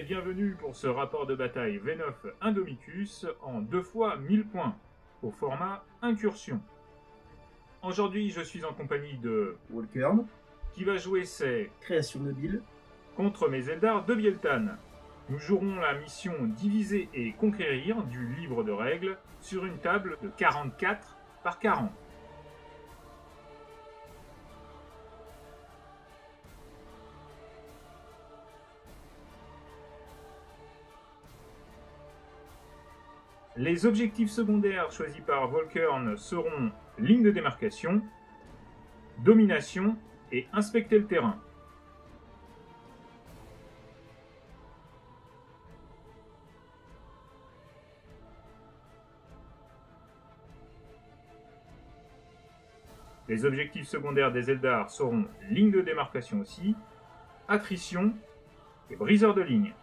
bienvenue pour ce rapport de bataille V9 Indomicus en 2 fois 1000 points, au format Incursion. Aujourd'hui, je suis en compagnie de Volkern, qui va jouer ses création mobile, contre mes Eldar de Bieltan. Nous jouerons la mission Diviser et Conquérir du livre de règles sur une table de 44 par 40. Les objectifs secondaires choisis par Volkern seront ligne de démarcation, domination et inspecter le terrain. Les objectifs secondaires des Eldar seront ligne de démarcation aussi, attrition et briseur de ligne.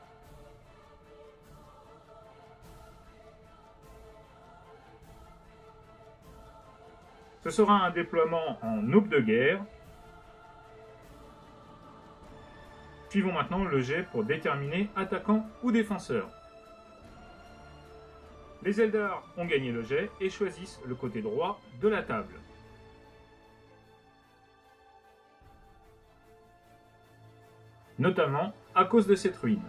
Ce sera un déploiement en aube de guerre. Suivons maintenant le jet pour déterminer attaquant ou défenseur. Les Eldar ont gagné le jet et choisissent le côté droit de la table. Notamment à cause de cette ruine.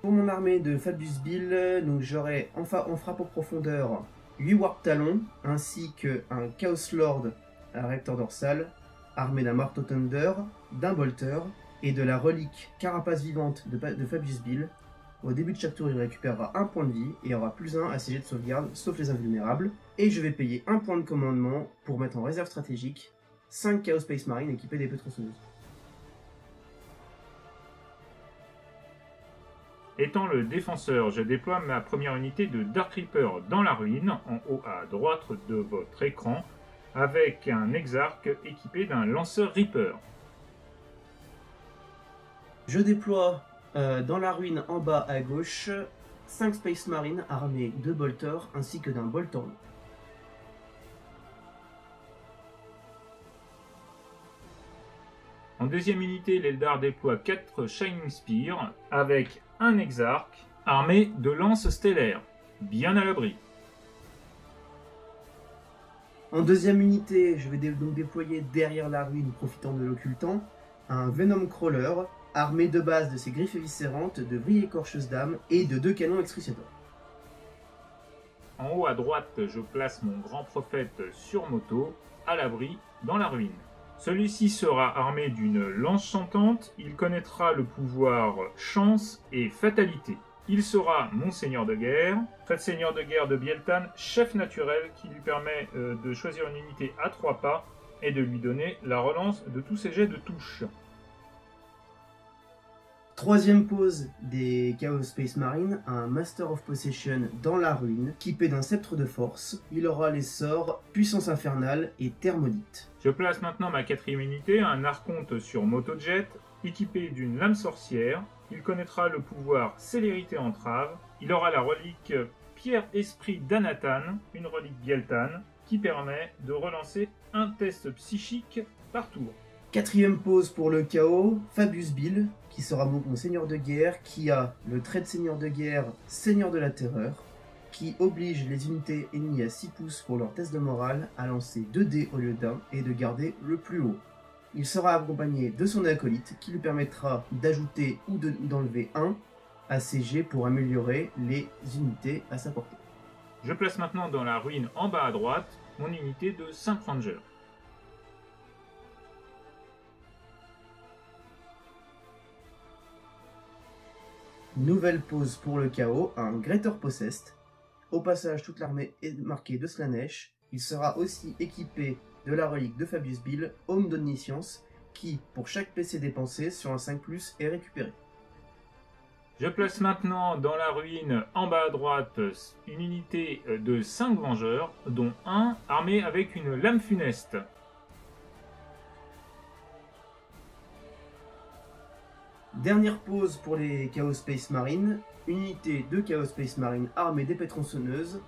Pour mon armée de Fabius Bill, donc j'aurai en frappe en profondeur 8 Warp Talons, ainsi qu'un Chaos Lord à recteur dorsal, armé d'un Marteau Thunder, d'un Bolter et de la relique Carapace Vivante de Fabius Bill. Au début de chaque tour, il récupérera un point de vie et aura +1 à ses jets de sauvegarde, sauf les invulnérables. Et je vais payer un point de commandement pour mettre en réserve stratégique 5 Chaos Space Marine équipés d'épées tronçonneuses. Étant le défenseur, je déploie ma première unité de Dark Reaper dans la ruine, en haut à droite de votre écran, avec un exarque équipé d'un lanceur Reaper. Je déploie dans la ruine en bas à gauche 5 Space Marines armés de Bolter ainsi que d'un Bolton. En deuxième unité, l'Eldar déploie 4 Shining Spear avec un exarque armé de lances stellaires, bien à l'abri. En deuxième unité, je vais donc déployer derrière la ruine, profitant de l'occultant, un Venom Crawler armé de base de ses griffes éviscérantes, de vrilles écorcheuses d'âme et de 2 canons Excruciator. En haut à droite, je place mon grand prophète sur moto, à l'abri, dans la ruine. Celui-ci sera armé d'une lance chantante, il connaîtra le pouvoir chance et fatalité. Il sera mon seigneur de guerre, fait seigneur de guerre de Bieltan, chef naturel qui lui permet de choisir une unité à 3 pas et de lui donner la relance de tous ses jets de touche. Troisième pose des Chaos Space Marine, un Master of Possession dans la ruine, équipé d'un sceptre de force. Il aura les sorts Puissance Infernale et Terre Maudite. Je place maintenant ma quatrième unité, un archonte sur motojet, équipé d'une lame sorcière. Il connaîtra le pouvoir Célérité Entrave. Il aura la relique Pierre-Esprit d'Anatan, une relique Bieltan, qui permet de relancer un test psychique par tour. Quatrième pose pour le chaos, Fabius Bill, qui sera mon seigneur de guerre, qui a le trait de seigneur de guerre, seigneur de la terreur, qui oblige les unités ennemies à 6 pouces pour leur test de morale à lancer 2 dés au lieu d'1 et de garder le plus haut. Il sera accompagné de son acolyte, qui lui permettra d'ajouter ou d'enlever 1 à ses jets pour améliorer les unités à sa portée. Je place maintenant dans la ruine en bas à droite mon unité de 5 rangers. Nouvelle pose pour le chaos, un Greater Possessed. Au passage, toute l'armée est marquée de Slanesh. Il sera aussi équipé de la relique de Fabius Bill, Home d'Omniscience, qui, pour chaque PC dépensé sur un 5+, est récupéré. Je place maintenant dans la ruine en bas à droite une unité de 5 vengeurs, dont un armé avec une lame funeste. Dernière pause pour les Chaos Space Marine, unité de Chaos Space Marine armée d'épées tronçonneuses,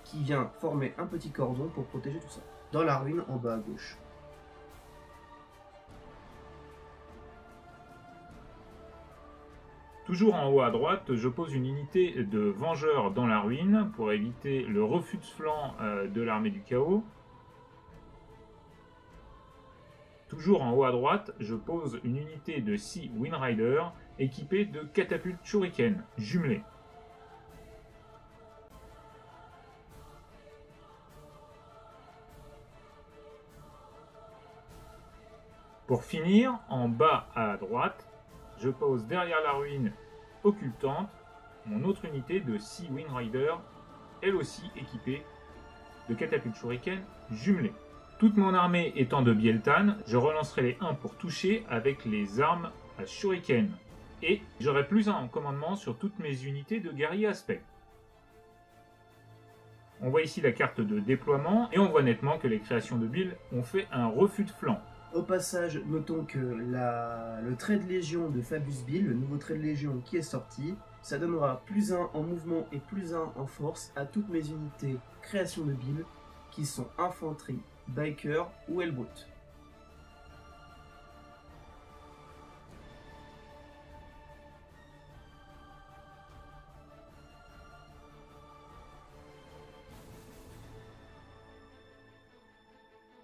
qui vient former un petit cordon pour protéger tout ça. Dans la ruine en bas à gauche. Toujours en haut à droite, je pose une unité de vengeurs dans la ruine pour éviter le refus de flanc de l'armée du chaos. Toujours en haut à droite, je pose une unité de 6 Windriders équipée de catapultes shuriken jumelées. Pour finir, en bas à droite, je pose derrière la ruine occultante mon autre unité de 6 Windriders, elle aussi équipée de catapultes shuriken jumelées. Toute mon armée étant de Bieltan, je relancerai les 1 pour toucher avec les armes à shuriken. Et j'aurai plus 1 en commandement sur toutes mes unités de guerrier aspect. On voit ici la carte de déploiement et on voit nettement que les créations de Bill ont fait un refus de flanc. Au passage, notons que le trait de légion de Fabius Bill, le nouveau trait de légion qui est sorti, ça donnera plus 1 en mouvement et plus 1 en force à toutes mes unités création de Bill qui sont infanterie, biker ou hellboat.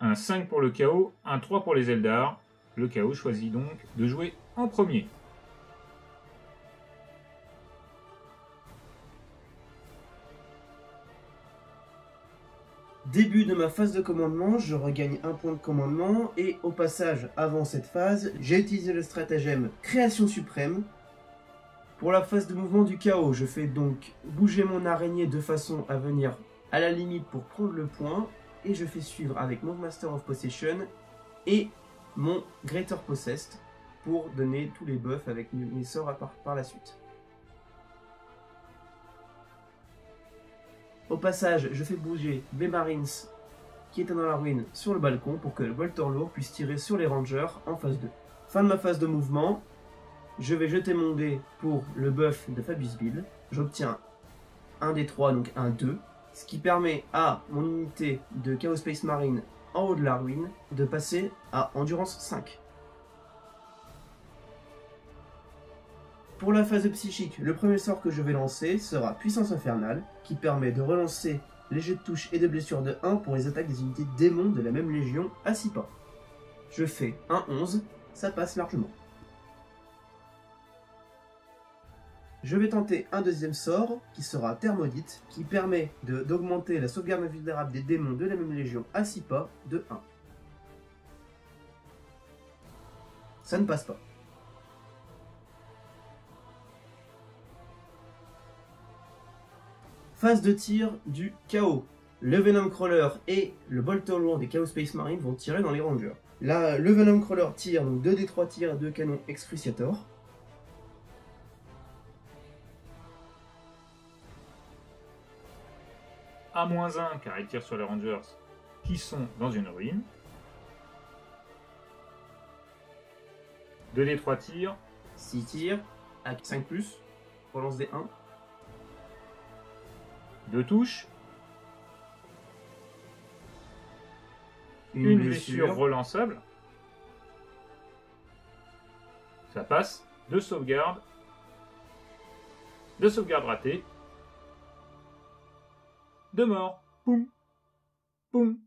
Un 5 pour le chaos, un 3 pour les Eldar. Le chaos choisit donc de jouer en premier. Début de ma phase de commandement, je regagne un point de commandement et au passage, avant cette phase, j'ai utilisé le stratagème Création Suprême. Pour la phase de mouvement du chaos, je fais donc bouger mon araignée de façon à venir à la limite pour prendre le point et je fais suivre avec mon Master of Possession et mon Greater Possessed pour donner tous les buffs avec mes sorts par la suite. Au passage, je fais bouger mes Marines qui étaient dans la ruine sur le balcon pour que le bolter lourd puisse tirer sur les Rangers en phase 2. Fin de ma phase de mouvement, je vais jeter mon dé pour le buff de Fabius Bill. J'obtiens un des 3, donc un 2, ce qui permet à mon unité de Chaos Space Marine en haut de la ruine de passer à Endurance 5. Pour la phase psychique, le premier sort que je vais lancer sera Puissance Infernale, qui permet de relancer les jets de touche et de blessure de 1 pour les attaques des unités démons de la même légion à 6 pas. Je fais un 11, ça passe largement. Je vais tenter un deuxième sort, qui sera Thermodite, qui permet d'augmenter la sauvegarde invulnérable des démons de la même légion à 6 pas de 1. Ça ne passe pas. Phase de tir du chaos. Le Venom Crawler et le Bolter lourd des Chaos Space Marine vont tirer dans les Rangers. Là, le Venom Crawler tire donc 2d3 tirs et 2 canons Excruciator. A-1 car il tire sur les Rangers qui sont dans une ruine. 2d3 tirs. 6 tirs à 5+, relance des 1. 2 touches. Une blessure relançable. Ça passe. 2 sauvegardes. 2 sauvegardes ratées. 2 morts. Poum. Poum.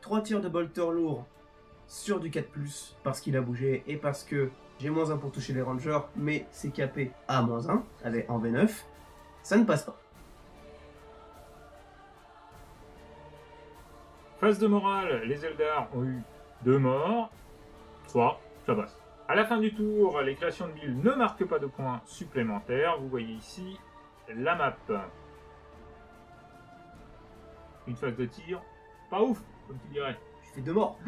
Trois tirs de bolter lourd sur du 4+, parce qu'il a bougé et parce que j'ai -1 pour toucher les Rangers, mais c'est capé à -1, avec en V9. Ça ne passe pas. Phase de morale, les Eldar ont eu 2 morts. 3, ça passe. À la fin du tour, les créations de Bill ne marquent pas de points supplémentaires. Vous voyez ici la map. Une phase de tir, pas ouf, comme tu dirais. Je fais 2 morts.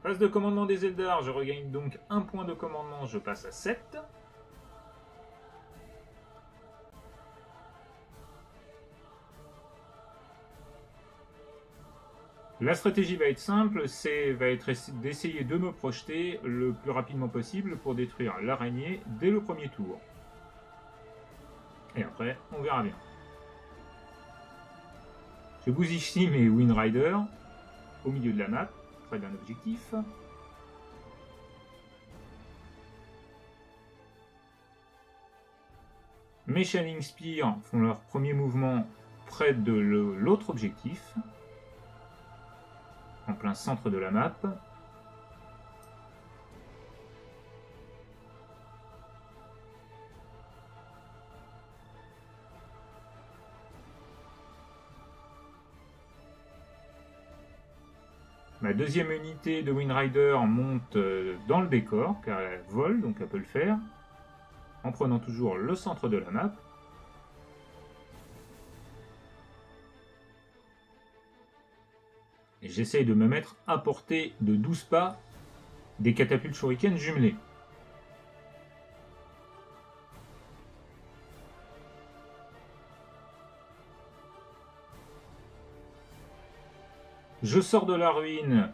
Phase de commandement des Eldar, je regagne donc 1 point de commandement, je passe à 7. La stratégie va être simple, va être d'essayer de me projeter le plus rapidement possible pour détruire l'araignée dès le premier tour. Et après, on verra bien. Je bousille ici mes Wind Rider au milieu de la map, près d'un objectif. Mes Shining Spear font leur premier mouvement près de l'autre objectif, en plein centre de la map. Ma deuxième unité de Wind Rider monte dans le décor, car elle vole, donc elle peut le faire, en prenant toujours le centre de la map. Et j'essaye de me mettre à portée de 12 pas des catapultes shuriken jumelées. Je sors de la ruine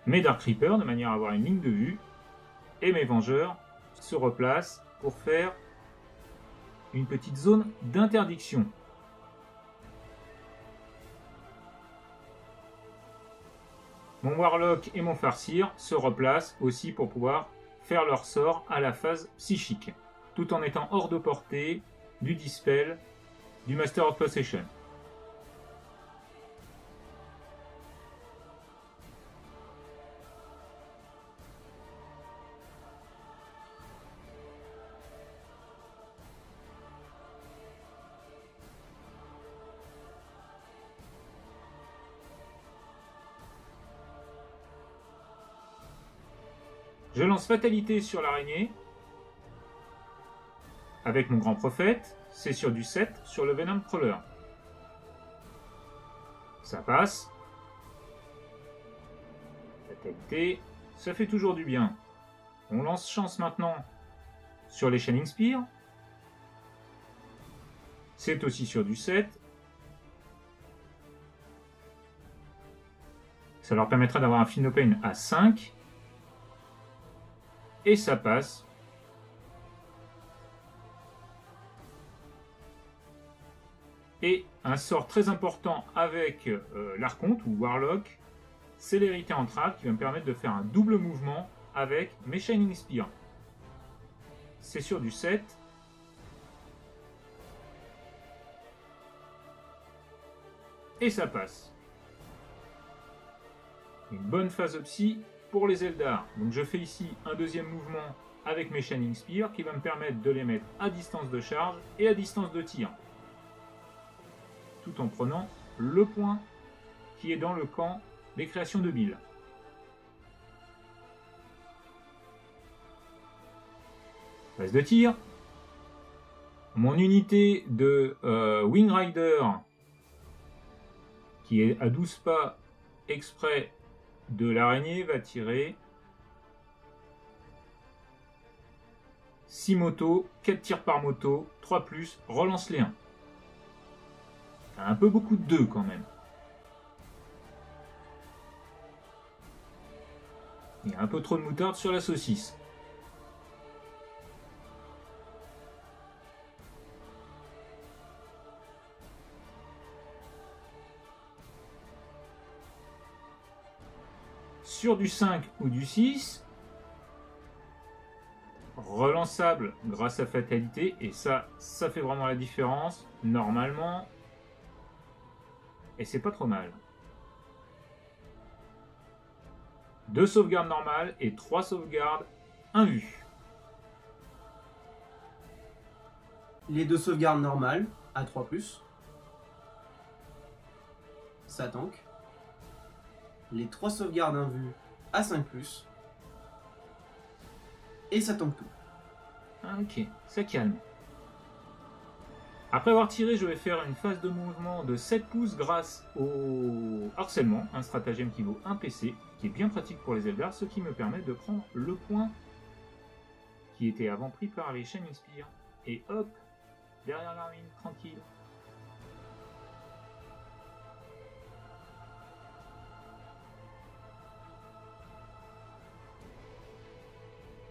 mes Dark Reapers de manière à avoir une ligne de vue, et mes Vengeurs se replacent pour faire une petite zone d'interdiction. Mon Warlock et mon Farseer se replacent aussi pour pouvoir faire leur sort à la phase psychique, tout en étant hors de portée du Dispel du Master of Possession. Je lance Fatalité sur l'araignée avec mon Grand Prophète, c'est sur du 7 sur le Venom Crawler. Ça passe. Fatalité, ça fait toujours du bien. On lance Chance maintenant sur les Shining Spear. C'est aussi sur du 7. Ça leur permettra d'avoir un Feel No Pain à 5. Et ça passe. Et un sort très important avec l'Archonte ou Warlock, Célérité Entrave, qui va me permettre de faire un double mouvement avec mes Shining Spear. C'est sur du 7. Et ça passe. Une bonne phase psy pour les Eldar. Donc je fais ici un deuxième mouvement avec mes Shining Spear qui va me permettre de les mettre à distance de charge et à distance de tir. Tout en prenant le point qui est dans le camp des créations de Bill. Phase de tir. Mon unité de Wing Rider qui est à 12 pas exprès de l'araignée va tirer 6 motos, 4 tirs par moto, 3+, relance les 1. Un peu beaucoup de 2 quand même. Il y a un peu trop de moutarde sur la saucisse. Sur du 5 ou du 6, relançable grâce à Fatalité, et ça fait vraiment la différence, normalement, et c'est pas trop mal. 2 sauvegardes normales et 3 sauvegardes invues. Les 2 sauvegardes normales à 3+. Ça tank. Les 3 sauvegardes invues à 5+. Et ça tank tout. Ah, ok, ça calme. Après avoir tiré, je vais faire une phase de mouvement de 7 pouces grâce au harcèlement, un stratagème qui vaut 1 PC, qui est bien pratique pour les Eldar, ce qui me permet de prendre le point qui était avant pris par les Shining Spear. Et hop, derrière la ruine, tranquille.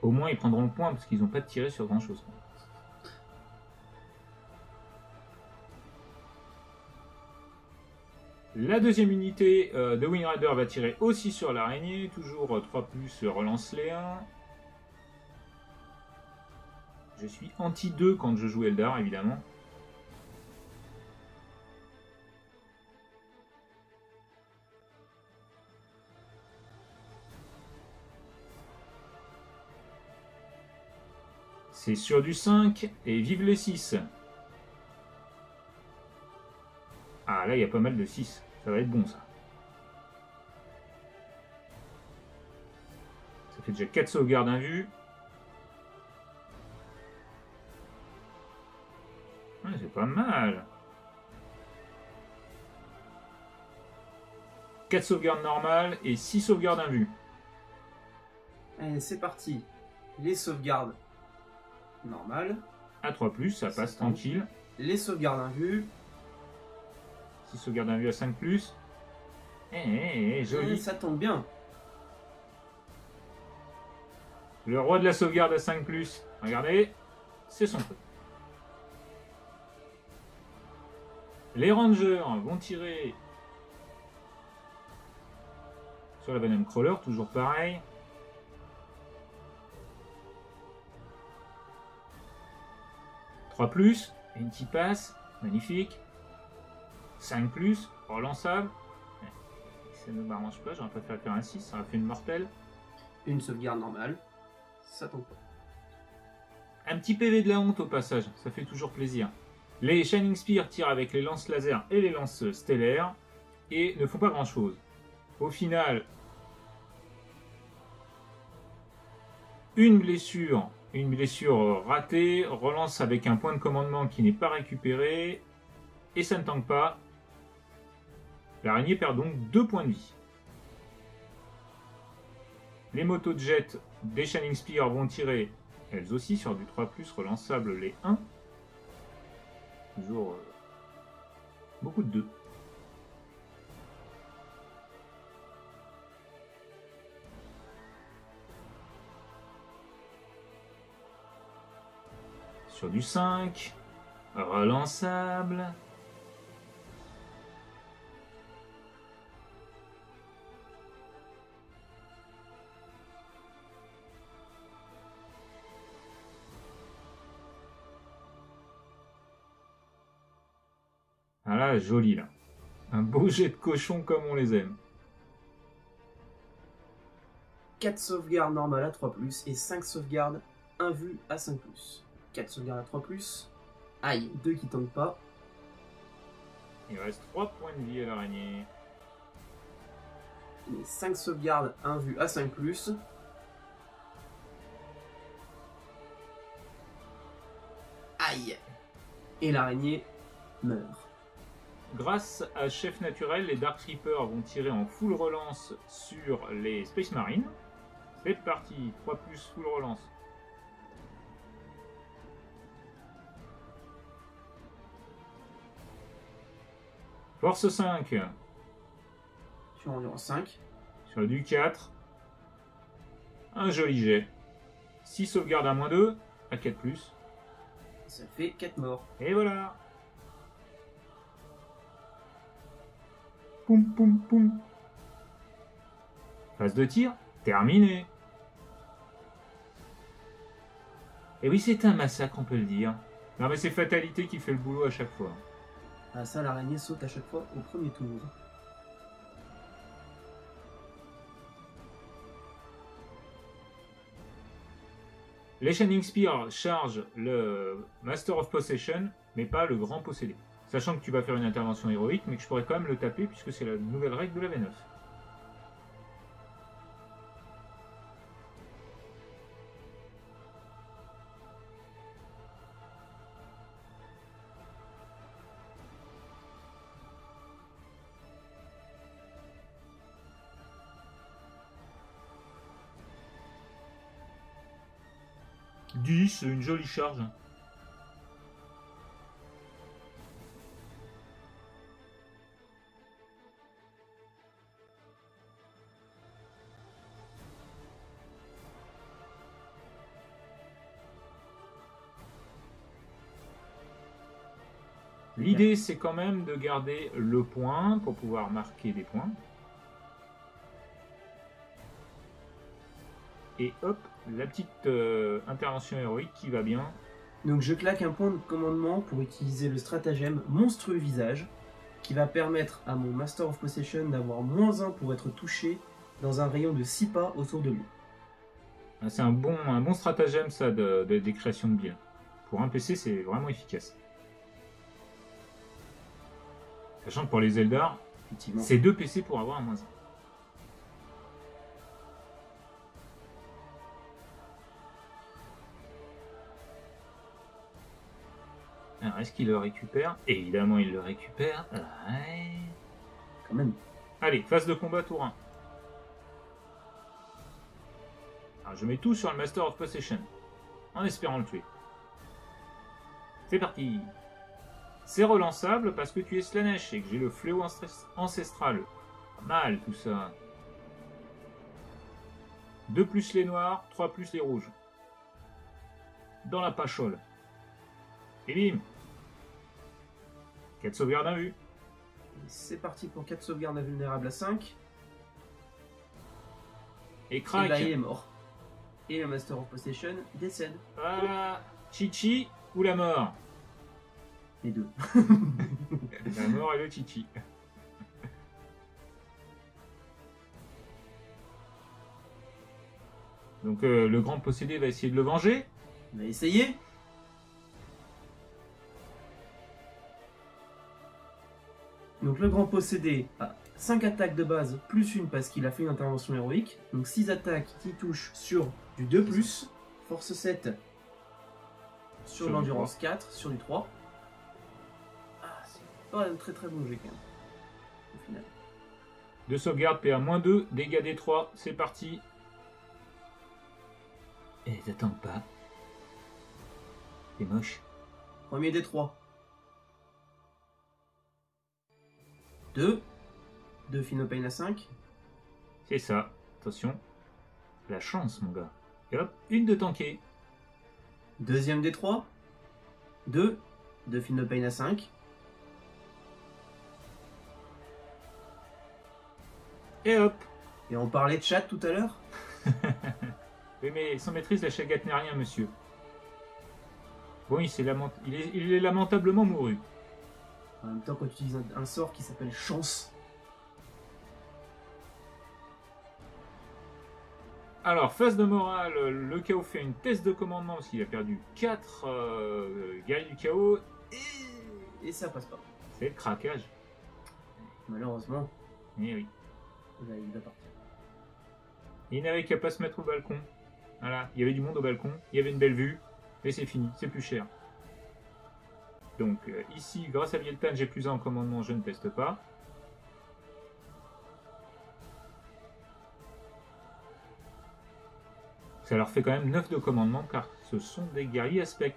Au moins, ils prendront le point parce qu'ils n'ont pas tiré sur grand chose. La deuxième unité de Wind Rider va tirer aussi sur l'araignée. Toujours 3+, relance les 1. Je suis anti-2 quand je joue Eldar, évidemment. C'est sur du 5 et vive les 6. Ah là il y a pas mal de 6. Ça va être bon ça. Ça fait déjà 4 sauvegardes invues. Ouais, c'est pas mal. 4 sauvegardes normales et 6 sauvegardes invues. Allez, c'est parti. Les sauvegardes normales. À 3+, ça passe tranquille. Les sauvegardes invues. 6 sauvegardes invues à 5+. Joli. Ça tombe bien. Le roi de la sauvegarde à 5+. Regardez, c'est son truc. Les rangers vont tirer sur la Venom Crawler, toujours pareil. +, et une petite passe, magnifique. 5+, relançable. Ça ne m'arrange pas, j'aurais préféré faire un 6, ça aurait fait une mortelle. Une sauvegarde normale, ça tombe pas. Un petit PV de la honte au passage, ça fait toujours plaisir. Les Shining Spear tirent avec les lances laser et les lances stellaires et ne font pas grand chose. Au final, une blessure ratée, relance avec un point de commandement qui n'est pas récupéré et ça ne tanque pas. L'araignée perd donc 2 points de vie. Les motos de jet des Shining Spear vont tirer elles aussi sur du 3+, relançable les 1. Toujours beaucoup de 2. Sur du 5, relançable. Ah là, joli là. Un beau jet de cochon comme on les aime. 4 sauvegardes normales à 3+, et 5 sauvegardes invues à 5+. 4 sauvegardes à 3+. Aïe, 2 qui tentent pas. Il reste 3 points de vie à l'araignée. Et 5 sauvegardes invues à 5+. Aïe. Et l'araignée meurt. Grâce à Chef Naturel, les Dark Reapers vont tirer en full relance sur les Space Marines. C'est parti, 3+, full relance. Force 5. Sur environ 5. Sur du 4. Un joli jet. 6 sauvegardes à -2, à 4+. Ça fait 4 morts. Et voilà. Poum poum poum. Phase de tir, terminé. Et oui, c'est un massacre, on peut le dire. Non mais c'est Fatalité qui fait le boulot à chaque fois. Ah ça, l'araignée saute à chaque fois au premier tour. Les Shining Spear chargent le Master of Possession, mais pas le Grand Possédé. Sachant que tu vas faire une intervention héroïque, mais que je pourrais quand même le taper puisque c'est la nouvelle règle de la V9. « 10, une jolie charge. » L'idée, c'est quand même de garder le point pour pouvoir marquer des points. Et hop, la petite intervention héroïque qui va bien. Donc je claque un point de commandement pour utiliser le stratagème monstrueux visage, qui va permettre à mon Master of Possession d'avoir -1 pour être touché dans un rayon de 6 pas autour de lui. C'est un bon stratagème, ça, des créations de billes. Pour un PC, c'est vraiment efficace. Sachant que pour les Eldar, Effectivement. c'est 2 PC pour avoir un -1. Alors, est-ce qu'il le récupère? Évidemment, il le récupère. Ouais. Quand même. Allez, phase de combat tour 1. Alors, je mets tout sur le Master of Possession, en espérant le tuer. C'est parti. C'est relançable parce que tu es Slaanesh et que j'ai le fléau ancestral. Pas mal tout ça. 2 plus les noirs, 3 plus les rouges. Dans la pachole. Et bim. 4 sauvegardes à vue. C'est parti pour 4 sauvegardes invulnérables à 5. Et Et crac. là il est mort. Et le Master of Possession décède. Voilà. Chichi ou la mort? Les deux. La mort et le Chichi. Donc le grand possédé va essayer de le venger. On va essayer. Donc le grand possédé a 5 attaques de base, plus une parce qu'il a fait une intervention héroïque. Donc 6 attaques qui touchent sur du 2+, force 7 sur Sur l'endurance du 4, sur du 3. Ah, c'est pas un très bon jet quand même, au final. 2 sauvegardes, PA-2, dégâts des 3, c'est parti. Et t'attends pas. C'est moche. Premier des 3. 2. 2 Finopane à 5. C'est ça. Attention. La chance, mon gars. Et hop, une de tanker. Deuxième des 3. 2. 2 Finopane à 5. Et hop. Et on parlait de chat tout à l'heure. Oui, mais sans maîtrise, la chagate n'est rien, monsieur. Bon, il est lamentablement mouru. En même temps, quand tu utilises un sort qui s'appelle chance. Alors, phase de morale, le chaos fait une test de commandement parce qu'il a perdu 4 guerriers du chaos. Et ça passe pas. C'est le craquage. Malheureusement, Eh oui. il va partir. Il n'avait qu'à pas se mettre au balcon. Voilà, il y avait du monde au balcon, il y avait une belle vue, et c'est fini, c'est plus cher. Donc ici, grâce à Vieltan, j'ai plus un en commandement, je ne teste pas. Ça leur fait quand même 9 de commandement, car ce sont des guerriers aspect.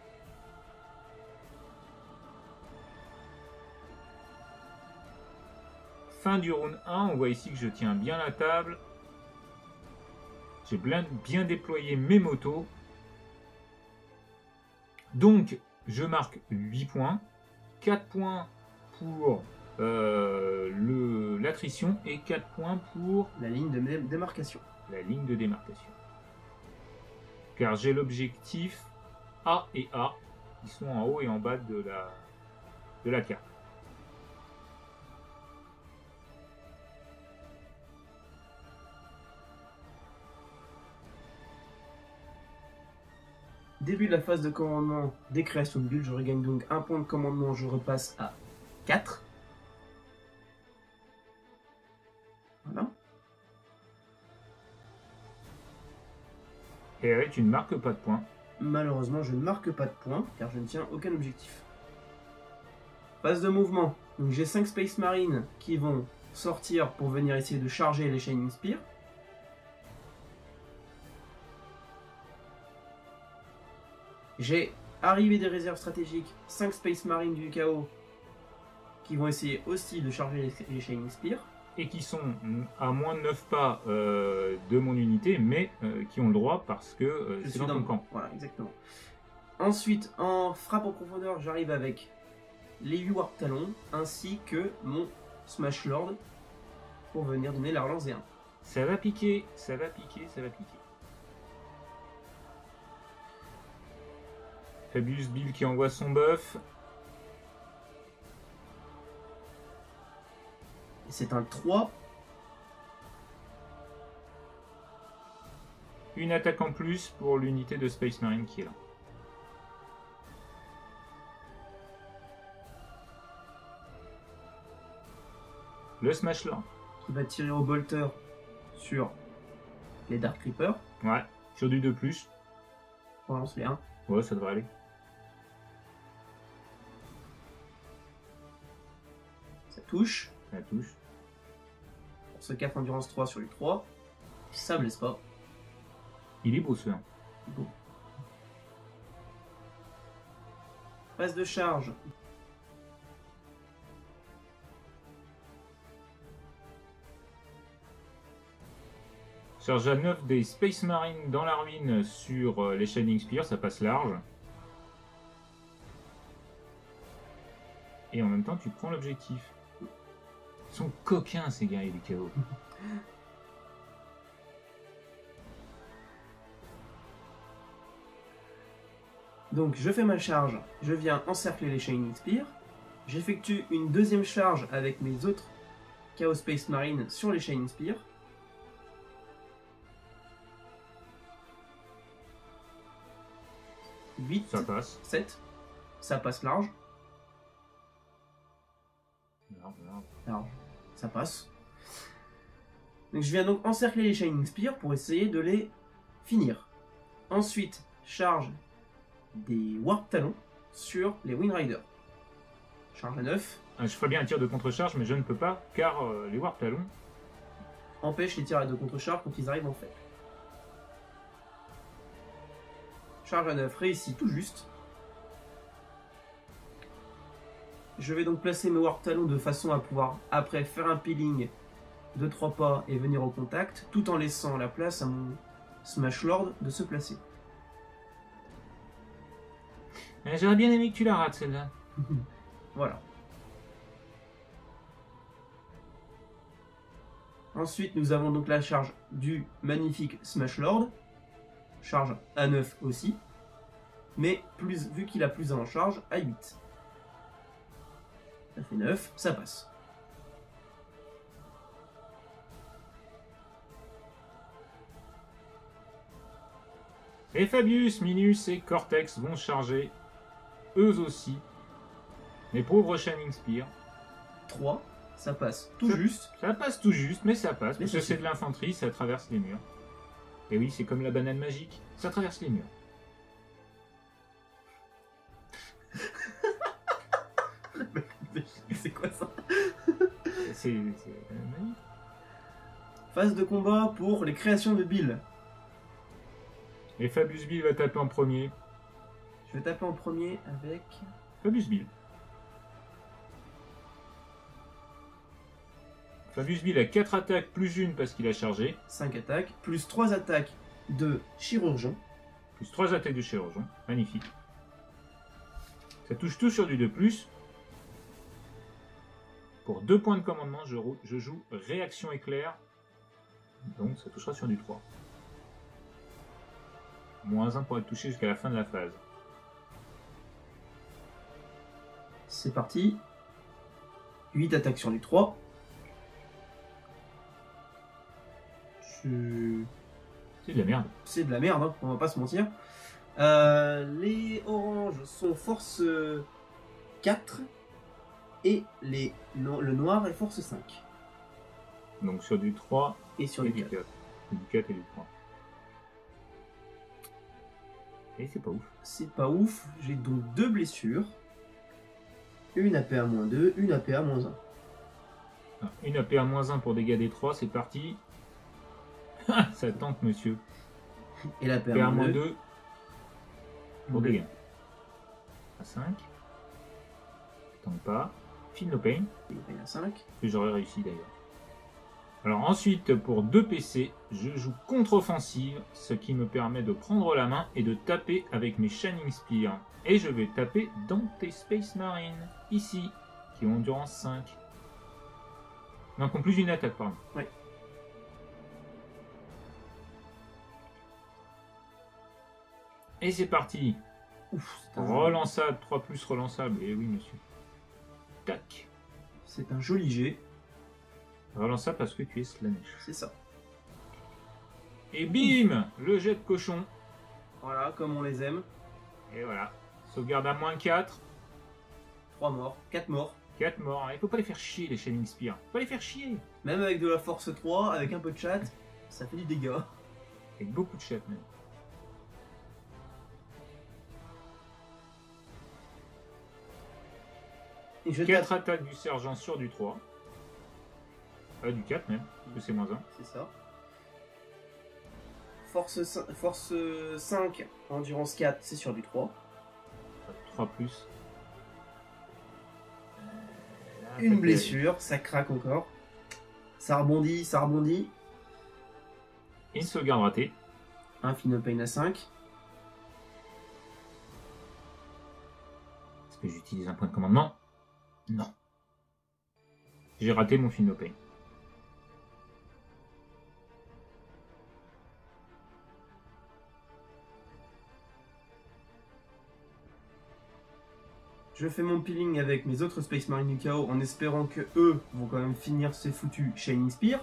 Fin du round 1, on voit ici que je tiens bien la table. J'ai bien déployé mes motos. Donc, je marque 8 points. 4 points pour l'attrition et 4 points pour La ligne de démarcation. la ligne de démarcation. Car j'ai l'objectif A et A qui sont en haut et en bas de la carte. Début de la phase de commandement des créations de bulles, je regagne donc un point de commandement, je repasse à 4. Voilà. Et là, tu ne marques pas de points. Malheureusement, je ne marque pas de points, car je ne tiens aucun objectif. Phase de mouvement. Donc j'ai 5 Space Marines qui vont sortir pour venir essayer de charger les Shining Spear. J'ai arrivé des réserves stratégiques, 5 Space Marines du chaos qui vont essayer aussi de charger les Shining Spear. Et qui sont à moins de 9 pas de mon unité, mais qui ont le droit parce que Je c'est suis dans ton camp. Voilà, exactement. Ensuite, en frappe en profondeur, j'arrive avec les 8 Warp Talons ainsi que mon Smash Lord pour venir donner la relance des 1. Ça va piquer, ça va piquer, ça va piquer. Fabius Bill qui envoie son buff. C'est un 3. Une attaque en plus pour l'unité de Space Marine qui est là. Le Smash Lord. Qui va tirer au bolter sur les Dark Reapers. Ouais, sur du 2+. Relance les 1. Ouais, ça devrait aller. Ça touche. Ça touche. Pour ce 4 endurance 3 sur les 3. Ça blesse pas. Il est beau ce 1. Bon. Phase de charge. Charge à 9 des Space Marines dans la ruine sur les Shining Spears, ça passe large. Et en même temps, tu prends l'objectif. Ils sont coquins ces guerriers du chaos. Donc je fais ma charge, je viens encercler les Shining Spears, j'effectue une deuxième charge avec mes autres Chaos Space Marine sur les Shining Spears. Ça passe. 7, ça passe large. Large, ça passe. Donc je viens donc encercler les Shining Spears pour essayer de les finir. Ensuite, charge des Warp Talons sur les Wind Riders. Charge à 9. Je ferais bien un tir de contre-charge, mais je ne peux pas, car les Warp Talons empêchent les tirs de contre-charge quand ils arrivent en fait. Charge à 9 réussi tout juste. Je vais donc placer mes Warp Talons de façon à pouvoir après faire un peeling de 3 pas et venir au contact, tout en laissant la place à mon Smash Lord de se placer. J'aurais bien aimé que tu la rates celle-là. Voilà. Ensuite, nous avons donc la charge du magnifique Smash Lord. Charge à 9 aussi. Mais vu qu'il a plus 1 en charge, à 8. Ça fait 9, ça passe. Et Fabius, Minus et Cortex vont charger eux aussi les pauvres Shining Spears. 3, ça passe tout juste. Ça passe tout juste, mais ça passe, Mais parce que c'est de l'infanterie, ça traverse les murs. Et oui, c'est comme la banane magique, ça traverse les murs. C'est quoi ça? C'est magique. Phase de combat pour les créations de Bill. Et Fabius Bill va taper en premier. Je vais taper en premier avec... Fabius Bill. Fabius Bill a 4 attaques plus une parce qu'il a chargé. 5 attaques, plus 3 attaques de chirurgien. Plus 3 attaques de chirurgien. Magnifique. Ça touche tout sur du 2+. Pour 2 points de commandement, je joue réaction éclair. Donc ça touchera sur du 3. -1 pour être touché jusqu'à la fin de la phase. C'est parti. 8 attaques sur du 3. C'est de la merde. C'est de la merde, hein, on va pas se mentir. Les oranges sont force 4 et le noir est force 5. Donc sur du 3 et sur et du 4. Du 4 et du 3. Et c'est pas ouf. C'est pas ouf. J'ai donc 2 blessures. Une AP à -2, une AP à -1. Une AP à -1 pour dégâts des 3, c'est parti. Ça tente, monsieur. Et la AP à -2 pour dégâts. À 5. Tente pas. Feel no pain. Et à 5. Que j'aurais réussi d'ailleurs. Alors ensuite, pour 2 PC, je joue contre-offensive, ce qui me permet de prendre la main et de taper avec mes Shining Spears. Et je vais taper dans tes Space Marines, ici, qui ont endurance 5. Non, qui ont plus d'une attaque, pardon. Ouais. Et c'est parti. Ouf, Relançable, 3+, relançable. Et oui, monsieur. Tac. c'est un joli jet. Relançable parce que tu es Slanesh. C'est ça. Et bim, le jet de cochon. Voilà, comme on les aime. Et voilà. Sauvegarde à -4. 3 morts, 4 morts. 4 morts. Il faut pas les faire chier, les Shining Spear. Faut pas les faire chier. Même avec de la force 3, avec un peu de chat, ça fait du dégât. Avec beaucoup de chat, même. Et je 4 tape. attaques du sergent sur du 3. Du 4 même, parce que c'est -1. C'est ça. Force 5, endurance 4, c'est sur du 3. 3+. Une blessure, ça craque encore. Ça rebondit, ça rebondit. Et une sauvegarde ratée. Un Finopane à 5. Est-ce que j'utilise un point de commandement? Non. J'ai raté mon Finopane. Je fais mon peeling avec mes autres Space Marine du chaos en espérant que eux vont quand même finir ces foutus Shining Spear.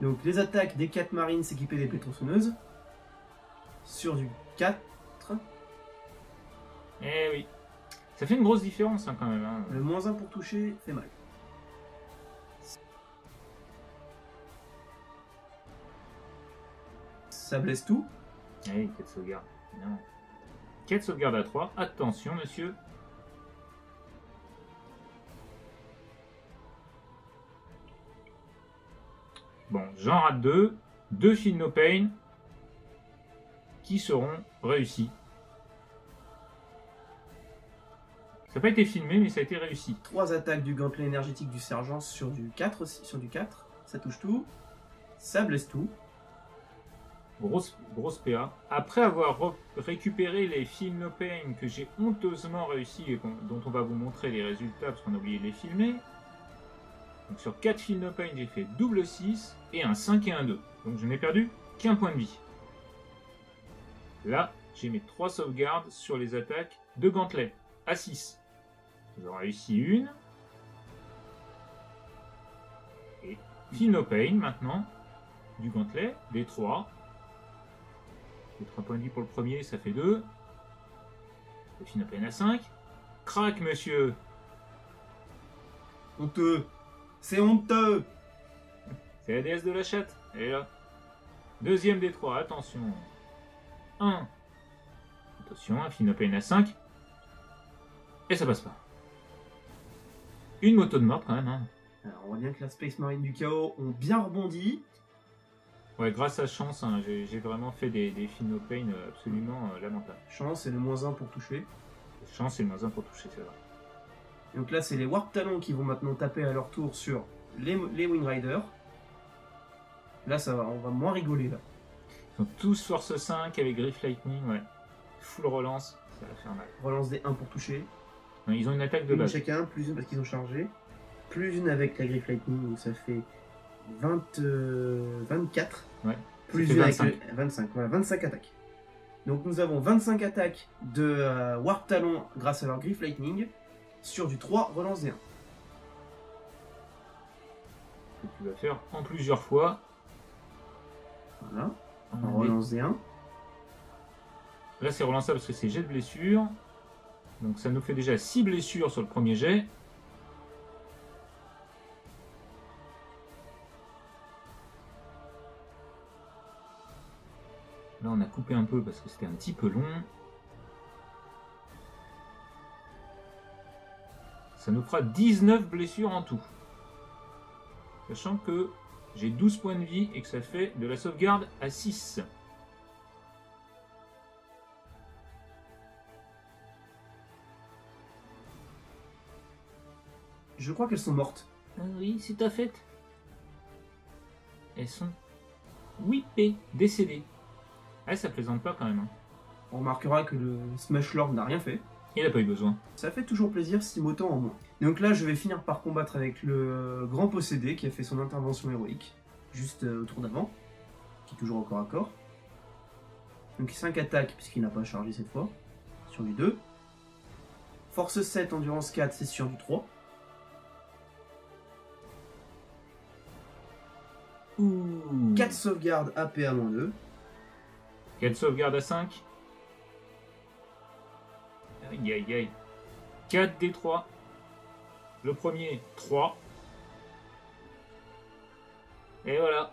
Donc les attaques des 4 marines s'équiper des pétrotroneuses. Sur du 4. Eh oui. Ça fait une grosse différence hein, quand même. Hein. Le -1 pour toucher fait mal. Ça blesse tout. Eh oui, 4 sauvegardes. Non. 4 sauvegardes à 3. Attention, monsieur. Bon, j'en rate 2. 2 Finopane qui seront réussis. Ça n'a pas été filmé, mais ça a été réussi. 3 attaques du gantelet énergétique du sergent sur du 4 aussi. Sur du 4. Ça touche tout. Ça blesse tout. Grosse PA. Après avoir récupéré les Finopane que j'ai honteusement réussi et dont on va vous montrer les résultats parce qu'on a oublié de les filmer. Donc sur 4 Finopane, j'ai fait double 6 et un 5 et un 2. Donc je n'ai perdu qu'un point de vie. Là, j'ai mes 3 sauvegardes sur les attaques de gantelet à 6. J'en réussi une. Et Finopane maintenant, du gantelet, des 3. Les 3 points de vie pour le premier, ça fait 2. Le Finopane à 5. Crac, monsieur. Honteux. C'est honteux. C'est la déesse de la chatte. Elle est là. Deuxième des 3, attention. 1. Attention, un Finopane à 5. Et ça passe pas. Une moto de mort quand même. Hein. Alors, on voit bien que la Space Marine du chaos ont bien rebondi. Ouais, grâce à chance, hein, j'ai vraiment fait des Finopane absolument lamentables. Chance, c'est le -1 pour toucher. Chance, c'est le -1 pour toucher, c'est vrai. Donc là, c'est les Warp Talons qui vont maintenant taper à leur tour sur les Wind Riders. Là, ça va, on va moins rigoler là. Ils sont tous force 5 avec Griff Lightning, ouais. Full relance, ça va faire mal. Relance des 1 pour toucher. Non, ils ont une attaque de Une base. chacun, plus une parce qu'ils ont chargé. Plus une avec la Griff Lightning, donc ça fait 24. Ouais. Plus fait une 25. avec le 25. Voilà, 25 attaques. Donc nous avons 25 attaques de Warp Talon grâce à leur Griff Lightning. Sur du 3, relance des 1. Que tu vas faire en plusieurs fois. Voilà, On a en des- relance des 1. Là, c'est relançable parce que c'est jet de blessure. Donc ça nous fait déjà 6 blessures sur le premier jet. Là, on a coupé un peu parce que c'était un petit peu long. Ça nous fera 19 blessures en tout. Sachant que j'ai 12 points de vie et que ça fait de la sauvegarde à 6. Je crois qu'elles sont mortes. Oui, c'est ta fête. Elles sont whippées, décédées. Ah, ça plaisante pas quand même. Hein. On remarquera que le Smash Lord n'a rien fait. Il n'a pas eu besoin. Ça fait toujours plaisir 6 motants en moins. Donc là, je vais finir par combattre avec le grand possédé qui a fait son intervention héroïque, juste au tour d'avant, qui est toujours au corps à corps. Donc 5 attaques, puisqu'il n'a pas chargé cette fois, sur du 2. Force 7, endurance 4, c'est sur du 3. Ouh. 4 sauvegardes AP à -2. 4 sauvegardes à 5. Aïe aïe aïe. 4 des 3. Le premier, 3. Et voilà.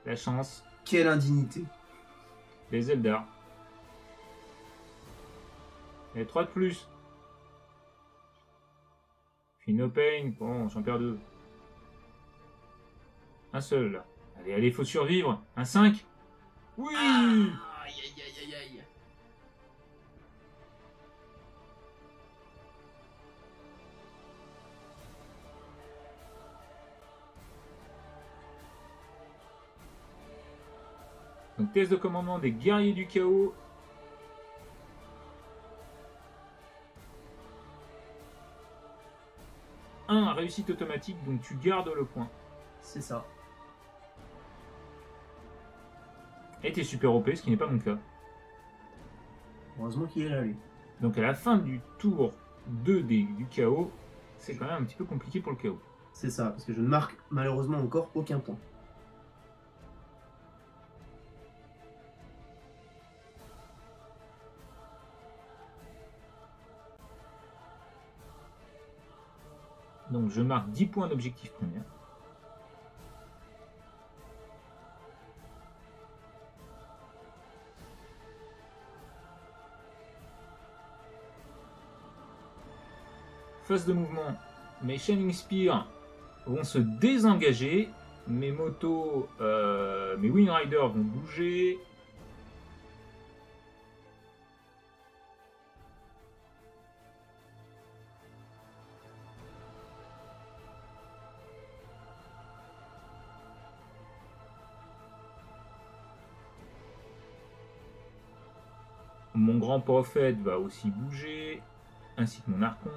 La chance. Quelle indignité. Les Eldar. Et 3 de plus. Puis no pain. Bon, j'en perds 2. Un seul là. Allez, allez, faut survivre. Un 5. Oui. Aïe aïe aïe aïe aïe. Donc test de commandement des guerriers du chaos. Un réussite automatique, donc tu gardes le point. C'est ça. Et t'es super OP, ce qui n'est pas mon cas. Heureusement qu'il est là, lui. Donc à la fin du tour 2 du chaos, c'est quand même un petit peu compliqué pour le chaos. C'est ça, parce que je ne marque malheureusement encore aucun point. Donc je marque 10 points d'objectif premier. Phase de mouvement, mes Shining Spear vont se désengager, mes motos, mes Wind Riders vont bouger. Mon grand prophète va aussi bouger, ainsi que mon archonte.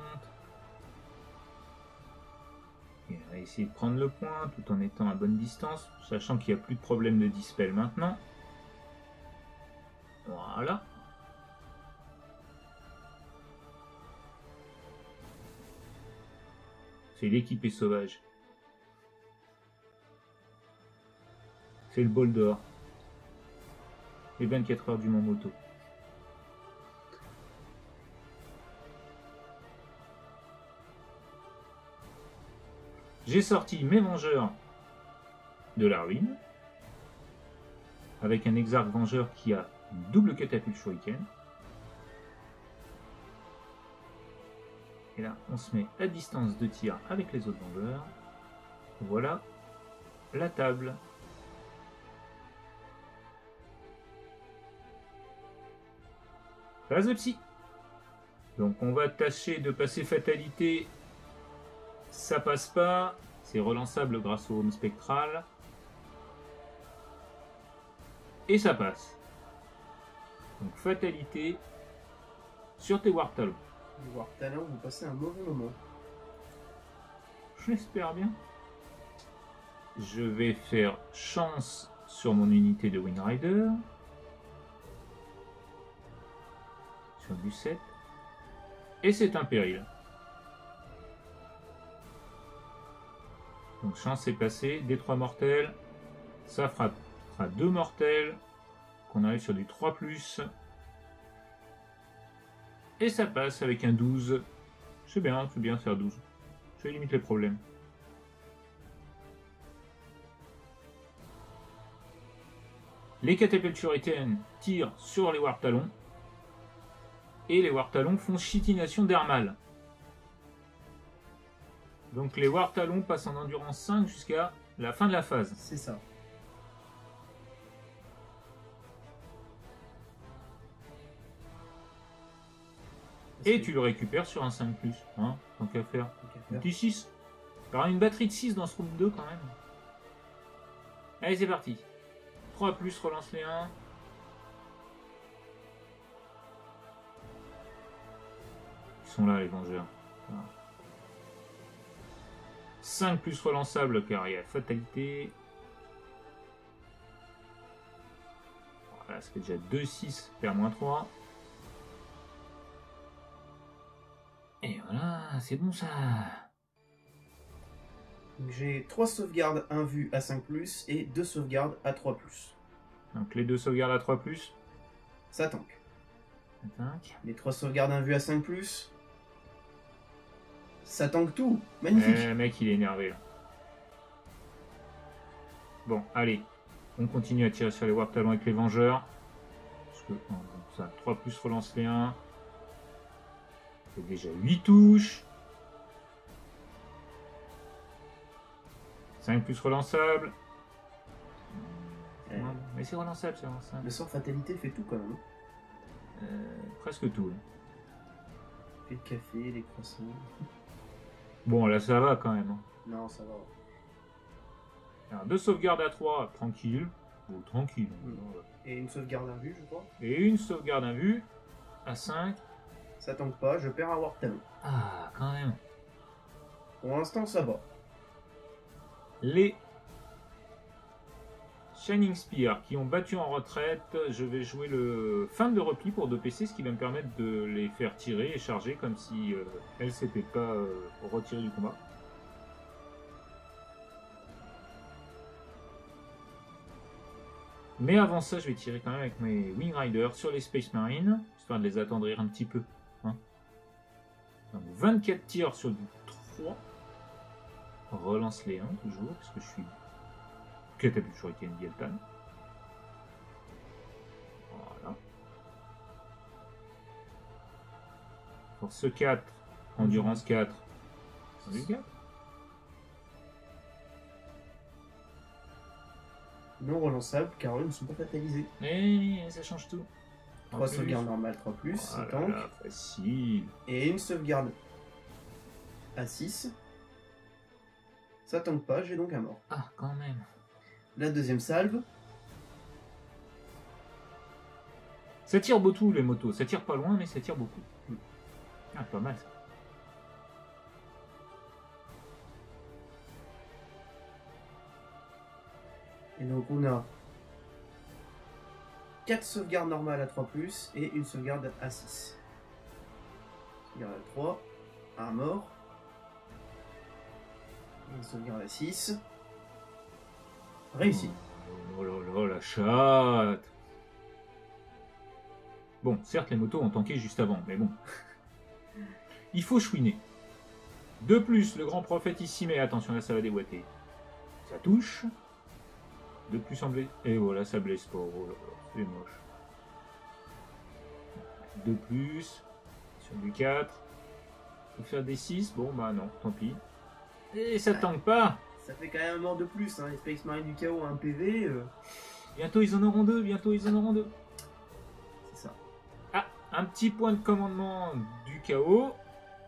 Et on va essayer de prendre le point tout en étant à bonne distance, sachant qu'il n'y a plus de problème de dispel maintenant. Voilà. C'est l'équipée sauvage. C'est le bol d'or. Les 24 heures du Mont Moto. J'ai sorti mes vengeurs de la ruine, avec un exarque vengeur qui a une double catapulte shuriken. Et là, on se met à distance de tir avec les autres vengeurs. Voilà la table. Phase de psy. Donc on va tâcher de passer fatalité. Ça passe pas, c'est relançable grâce au home spectral. Et ça passe. Donc fatalité sur tes Warp Talons. Les Warp Talons vont passer un mauvais moment. J'espère bien. Je vais faire chance sur mon unité de Wind Rider. Sur du 7. Et c'est un péril. Donc chance est passée, D3 mortels, ça fera 2 mortels, qu'on arrive sur du 3+, et ça passe avec un 12. C'est bien de faire 12. Ça limite les problèmes. Les catapultes shuriken tirent sur les Warp Talons, et les Warp Talons font chitination d'Hermal. Donc les Warp Talons passent en endurance 5 jusqu'à la fin de la phase. C'est ça. Et tu le récupères sur un 5+, hein, tant qu'à faire. Un petit 6. Il y aura une batterie de 6 dans ce round 2 quand même. Allez, c'est parti. 3+, relance les 1. sont là, les Vengeurs. Voilà. 5 plus relançable car il y a fatalité. Voilà, ça fait déjà 2-6, perd -3. Et voilà, c'est bon ça. J'ai 3 sauvegardes 1 vue à 5+, et 2 sauvegardes à 3+. Donc les 2 sauvegardes à 3+. Ça tank. Tac. Les 3 sauvegardes 1 vue à 5+. Ça tank tout. Magnifique. Le mec, il est énervé là. Bon, allez. On continue à tirer sur les Warp Talons avec les Vengeurs. Parce que bon, ça, 3 plus relance les 1. C'est déjà 8 touches. 5 plus relançable. Non, mais c'est relançable, c'est relançable. Le sort fatalité fait tout quand même. Presque tout. Là. Fait le café, les croissants. Bon, là ça va quand même. Hein. Non, ça va. Alors, 2 sauvegardes à 3, tranquille. Bon, tranquille. Et une sauvegarde à vue, je crois. Et une sauvegarde à vue à 5. Ça tank pas, je perds un Warp Talon. Ah, quand même. Pour l'instant, ça va. Les Shining Spear qui ont battu en retraite, je vais jouer le fin de repli pour 2 PC, ce qui va me permettre de les faire tirer et charger comme si elles ne s'étaient pas retirées du combat. Mais avant ça, je vais tirer quand même avec mes Wing Riders sur les Space Marines, histoire de les attendrir un petit peu. Hein. Donc 24 tirs sur du 3. Relance les 1 toujours, parce que je suis catapulte shuriken Dieltan. Voilà. Force 4, endurance 4. Endurance 4. Non relançable, car eux ne sont pas fatalisés. Et ça change tout. 3 sauvegardes normales, 3+, ça tank. Là, facile. Et une sauvegarde à 6. Ça tank pas, j'ai donc un mort. Ah, quand même. La deuxième salve. Ça tire beaucoup les motos. Ça tire pas loin, mais ça tire beaucoup. Ah, pas mal ça. Et donc on a 4 sauvegardes normales à 3+, et une sauvegarde à 6. Sauvegarde à 3, un mort. Et une sauvegarde à 6. Réussi. Oh là là, la chatte. Bon, certes, les motos ont tanké juste avant, mais bon. Il faut chouiner. De plus, le grand prophète ici, mais attention, là, ça va déboîter. Ça touche. De plus en blesse. Et voilà, ça blesse pas. Oh là là, c'est moche. De plus. Sur du 4. Faut faire des 6. Bon, bah non, tant pis. Et ça tank pas. Ça fait quand même un mort de plus, hein. Les Space Marines du chaos à 1 PV. Bientôt, ils en auront 2. Bientôt, ils en auront 2. C'est ça. Ah, un petit point de commandement du chaos.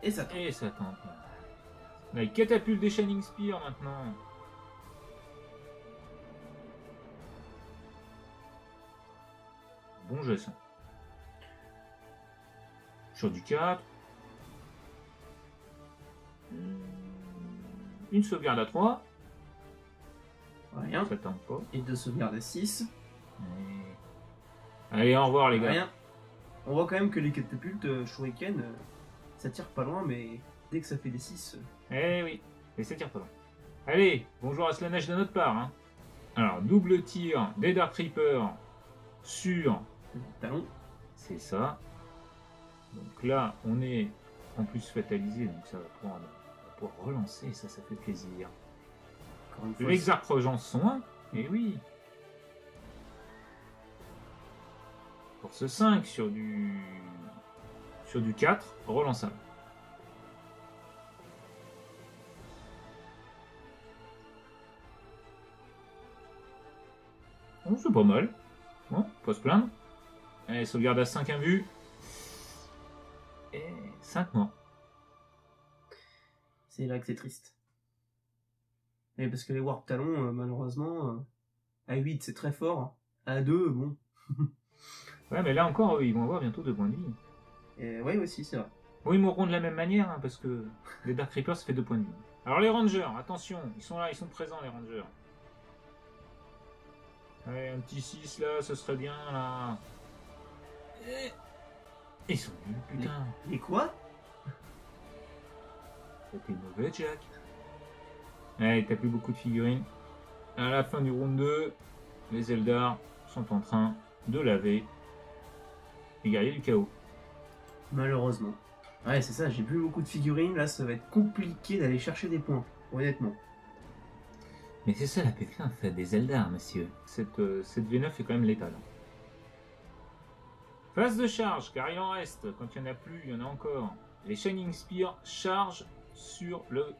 Et ça tank. Et ça tank. On a les catapultes des Shining Spear maintenant. Bon jet ça. Sur du 4. Une sauvegarde à 3. Rien. Ça tank pas. Et 2 sauvegardes à 6. Allez, au revoir les gars. Rien. On voit quand même que les catapultes shuriken, ça tire pas loin, mais dès que ça fait des 6... Eh oui, et ça tire pas loin. Allez, bonjour à Slanesh de notre part. Hein. Alors, double tir des Dark Reapers sur... Talon. C'est ça. Donc là, on est en plus fatalisé, donc ça va pouvoir relancer, ça fait plaisir. Encore une fois, Les Arc-Regence sont 1, et oui. Force 5 sur du 4, relançable. Oh, c'est pas mal. Bon, pas se plaindre. Allez, sauvegarde à 5 invus. Et 5 morts. c'est là que c'est triste. Et parce que les Warp Talons, malheureusement, à 8 c'est très fort. À 2, bon. Ouais, mais là encore, ils vont avoir bientôt 2 points de vie. Et ouais, aussi, c'est vrai. Bon, ils mourront de la même manière, hein, parce que les Dark Reapers, ça fait 2 points de vie. Alors les Rangers, attention, ils sont là, ils sont présents les Rangers. Allez, un petit 6 là, ce serait bien là. Et... Ils sont nuls, putain. Et quoi? C'était mauvais, Jack. Allez, t'as plus beaucoup de figurines. À la fin du round 2, les Eldar sont en train de laver les guerriers du chaos. Malheureusement. Ouais, c'est ça, j'ai plus beaucoup de figurines, là ça va être compliqué d'aller chercher des points, honnêtement. Mais c'est ça la PV en fait, des Eldar, monsieur. Cette V9 est quand même létale. Phase de charge, car il en reste. Quand il n'y en a plus, il y en a encore. Les Shining Spear chargent sur le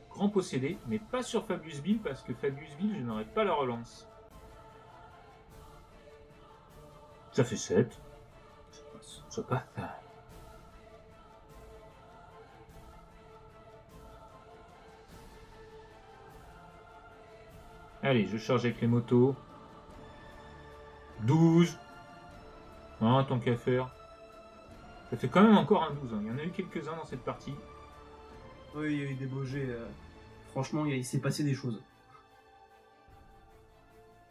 grand possédé, mais pas sur Fabius Bill, parce que Fabius Bill, je n'aurai pas la relance. Ça fait 7. Ça passe. Allez, je charge avec les motos. 12. Hein, tant qu'à faire. Ça fait quand même encore un 12. Hein. Il y en a eu quelques-uns dans cette partie. Oui, il y a eu des beaux jets. Franchement, il s'est passé des choses.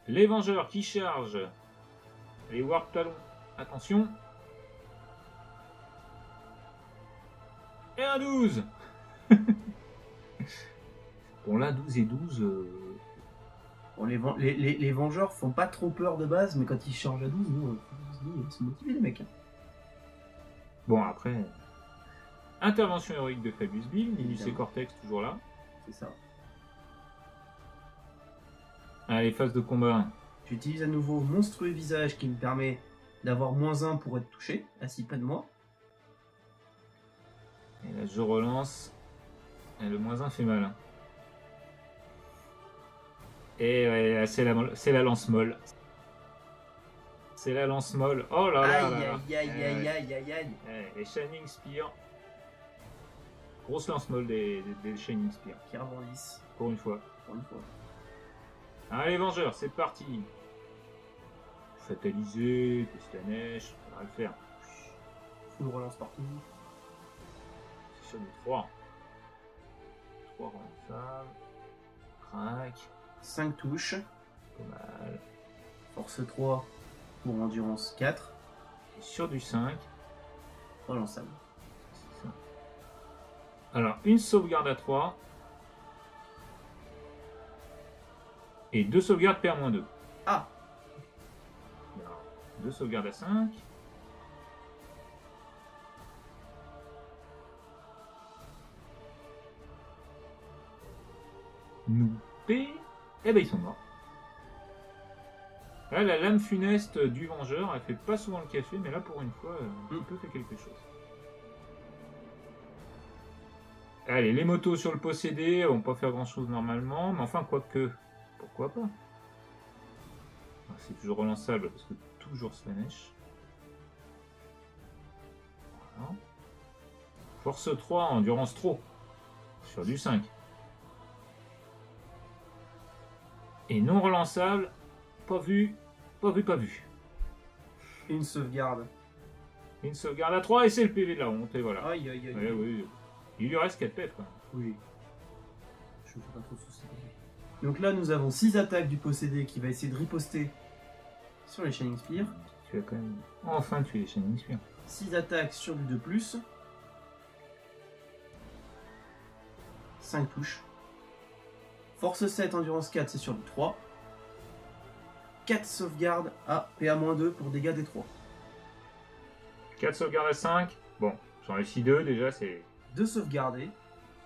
Les Vengeurs qui chargent. Les Warp Talons. Attention. Et un 12. Bon là, 12 et 12... Bon, les Vengeurs font pas trop peur de base, mais quand ils chargent à 12, ils sont motivés les mecs. Bon après... Intervention héroïque de Fabius Bill. Nilus et Cortex toujours là. C'est ça. Allez, phase de combat. J'utilise à nouveau monstrueux visage qui me permet d'avoir -1 pour être touché, à 6 près de moi. Et là je relance. Et le -1 fait mal. Hein. Et ouais, c'est la lance molle. C'est la lance molle. Oh là là là. Aïe. Les Shining Spear. Grosse lance molle des Shining Spear. Qui rebondissent. Pour une fois. Pour une fois. Allez Vengeurs, c'est parti. Fatalisé, test la neige, on va le faire. Full relance partout. C'est sur du 3. 3 relançables. Crac. 5 touches. Pas mal. Force 3 pour endurance 4. Et sur du 5. Relançable. C'est ça. Alors, une sauvegarde à 3. Et 2 sauvegardes PR-2. Ah! Alors, 2 sauvegardes à 5. Noupé. Eh ben ils sont morts. Là, la lame funeste du Vengeur, elle fait pas souvent le café, mais là pour une fois, un petit peu fait quelque chose. Allez, les motos sur le possédé vont pas faire grand chose normalement, mais enfin, quoique, pourquoi pas. C'est toujours relançable parce que toujours Slanesh. Voilà. Force 3, endurance trop. Sur du 5. Et non relançable, pas vu. Une sauvegarde. Une sauvegarde à 3 et c'est le PV de la honte, et voilà. Aïe. Ouais, oui. Il lui reste 4 PF, quoi. Oui. Je me fais pas trop de soucis. Donc là, nous avons 6 attaques du possédé qui va essayer de riposter sur les Shining Spear. Tu as quand même enfin tué les Shining Spear. 6 attaques sur du 2+. 5 touches. Force 7, endurance 4, c'est sur du 3. 4 sauvegardes à PA-2 pour dégâts des 3. 4 sauvegardes à 5. Bon, j'en réussis 2 déjà, c'est... 2 sauvegardés,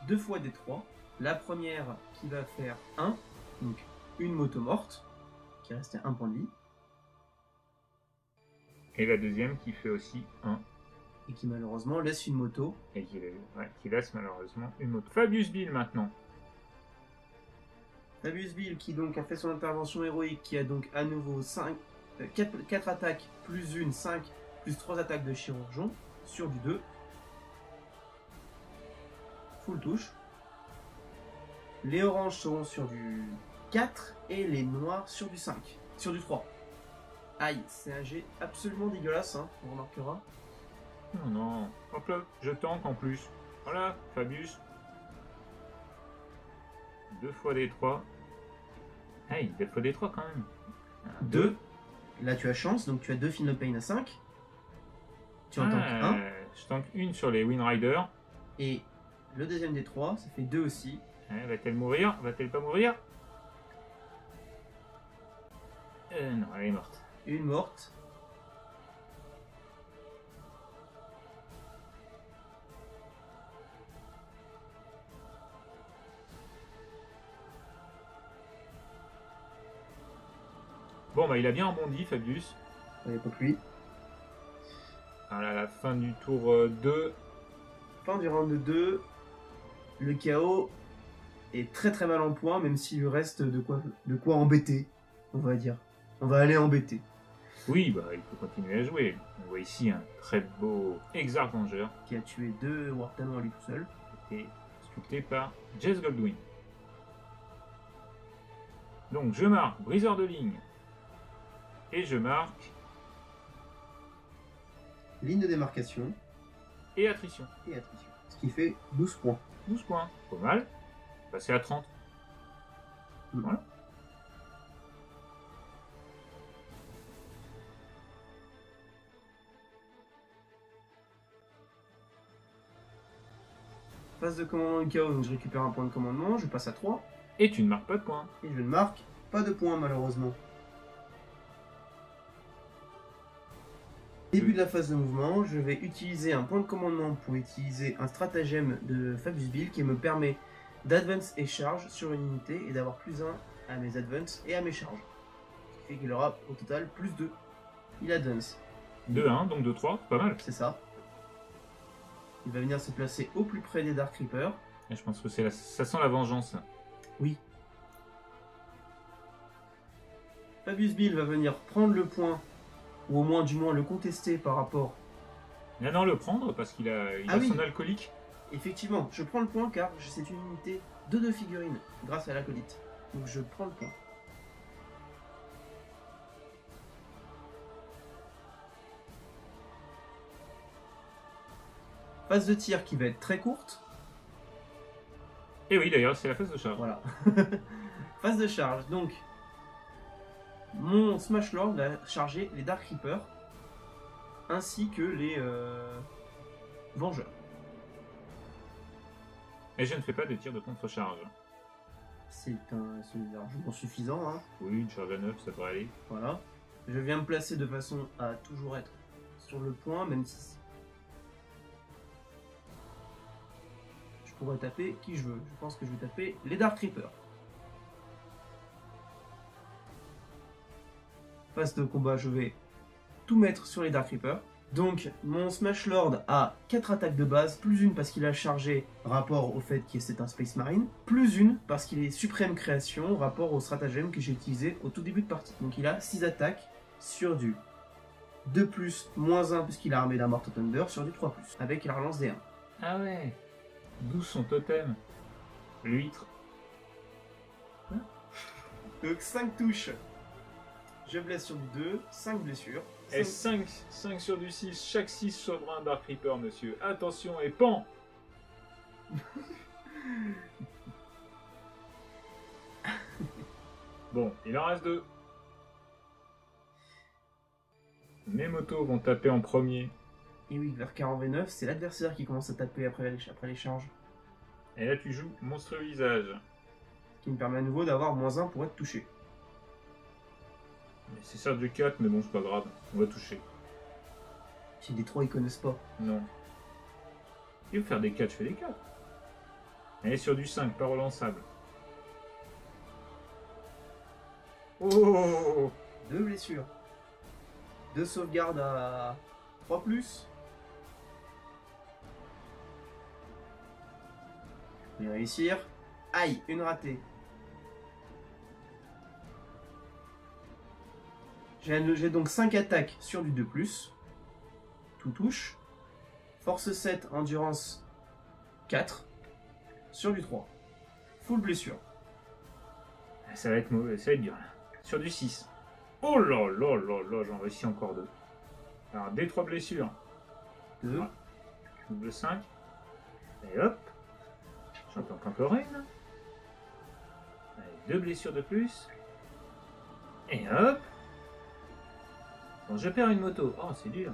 2 fois des 3. La première qui va faire 1, donc une moto morte, qui restait 1 point de vie. Et la deuxième qui fait aussi 1. Et qui malheureusement laisse une moto. Et qui laisse malheureusement une moto. Fabius Bill maintenant. Fabius Bill qui donc a fait son intervention héroïque, qui a donc à nouveau 4 attaques plus 1, 5, plus 3 attaques de chirurgeon sur du 2. Full touche. Les oranges seront sur du 4 et les noirs sur du 5. Sur du 3. Aïe, c'est un jet absolument dégueulasse, hein, on remarquera. Non, non. Hop là, je tank en plus. Voilà, Fabius. 2 fois des 3. Hey, 2 fois des 3 quand même. 2. Là, tu as chance, donc tu as 2 Feel No Pain à 5. Tu en tankes 1. Je tank une sur les Windrider. Et le deuxième des 3, ça fait 2 aussi. Va-t-elle mourir? Va-t-elle pas mourir? Non, elle est morte. Une morte. Bon, bah il a bien rebondi, Fabius. À l'époque, lui. Voilà, la fin du tour 2. Fin du round 2. Le KO est très très mal en point, même s'il lui reste de quoi embêter, on va dire. On va aller embêter. Oui, bah il faut continuer à jouer. On voit ici un très beau Exarch Ranger Qui a tué 2 Wartalons à lui tout seul. et sculpté par Jess Goldwyn. Donc je marque briseur de ligne et je marque Ligne de démarcation et attrition. et attrition. Ce qui fait 12 points. 12 points, pas mal. Passer à 30. Voilà. Phase de commandement du KO, donc je récupère un point de commandement, je passe à 3. Et tu ne marques pas de points. Et je ne marque pas de points malheureusement. Début de la phase de mouvement, je vais utiliser un point de commandement pour utiliser un stratagème de Fabius Bill qui me permet d'advance et charge sur une unité et d'avoir plus 1 à mes advance et à mes charges. Ce qui fait qu'il aura au total plus 2. Il advance. 2-1, donc 2-3, pas mal. C'est ça. Il va venir se placer au plus près des Dark Reapers. Et je pense que ça sent la vengeance. Oui. Fabius Bill va venir prendre le point, ou au moins du moins le contester par rapport. Mais non, le prendre parce qu'il a, oui. son alcoolique. Effectivement, je prends le point car c'est une unité de 2 figurines grâce à l'acolyte. Donc je prends le point. Phase de tir qui va être très courte. Et oui, d'ailleurs, c'est la phase de charge. Voilà. Phase de charge. Donc, mon Smash Lord va charger les Dark Reapers ainsi que les Vengeurs. Et je ne fais pas de tir de contre-charge. C'est largement suffisant. Hein. Oui, une charge à 9, ça devrait aller. Voilà. Je viens me placer de façon à toujours être sur le point, même si je pourrais taper qui je veux. Je pense que je vais taper les Dark Reapers. Phase de combat, je vais tout mettre sur les Dark Reapers. Donc, mon Smash Lord a 4 attaques de base, plus une parce qu'il a chargé, rapport au fait que c'est un Space Marine, plus une parce qu'il est suprême création, rapport au stratagème que j'ai utilisé au tout début de partie. Donc il a 6 attaques sur du 2+, moins 1 puisqu'il a armé d'un Mortal Thunder, sur du 3+, avec la relance des 1. Ah ouais. D'où son totem? L'huître. Donc 5 touches. Je blesse sur du 2, 5 blessures. Et 5 sur du 6, chaque 6 sauve un Dark Reaper, monsieur. Attention, et pan. Bon, il en reste 2. Mes motos vont taper en premier. Et oui, vers 40 V9, c'est l'adversaire qui commence à taper après les charges. Et là, tu joues monstrueux visage. Ce qui me permet à nouveau d'avoir moins 1 pour être touché. Mais c'est ça du 4, mais bon, c'est pas grave. On va toucher. Si les 3 ils connaissent pas. Non. Il veut faire des 4, je fais des 4. Et sur du 5, pas relançable. Oh! 2 blessures. 2 sauvegardes à 3+. Je vais réussir. Aïe, une ratée. J'ai donc 5 attaques sur du 2+. Tout touche. Force 7, endurance 4. Sur du 3. Full blessure. Ça va être mauvais, ça va être dur. Sur du 6. Oh là là là là, j'en réussis encore 2. Alors, des 3 blessures. 2. Double 5. Et hop. J'en tank encore une. Allez, 2 blessures de plus. Et hop. Bon, je perds une moto. Oh, c'est dur.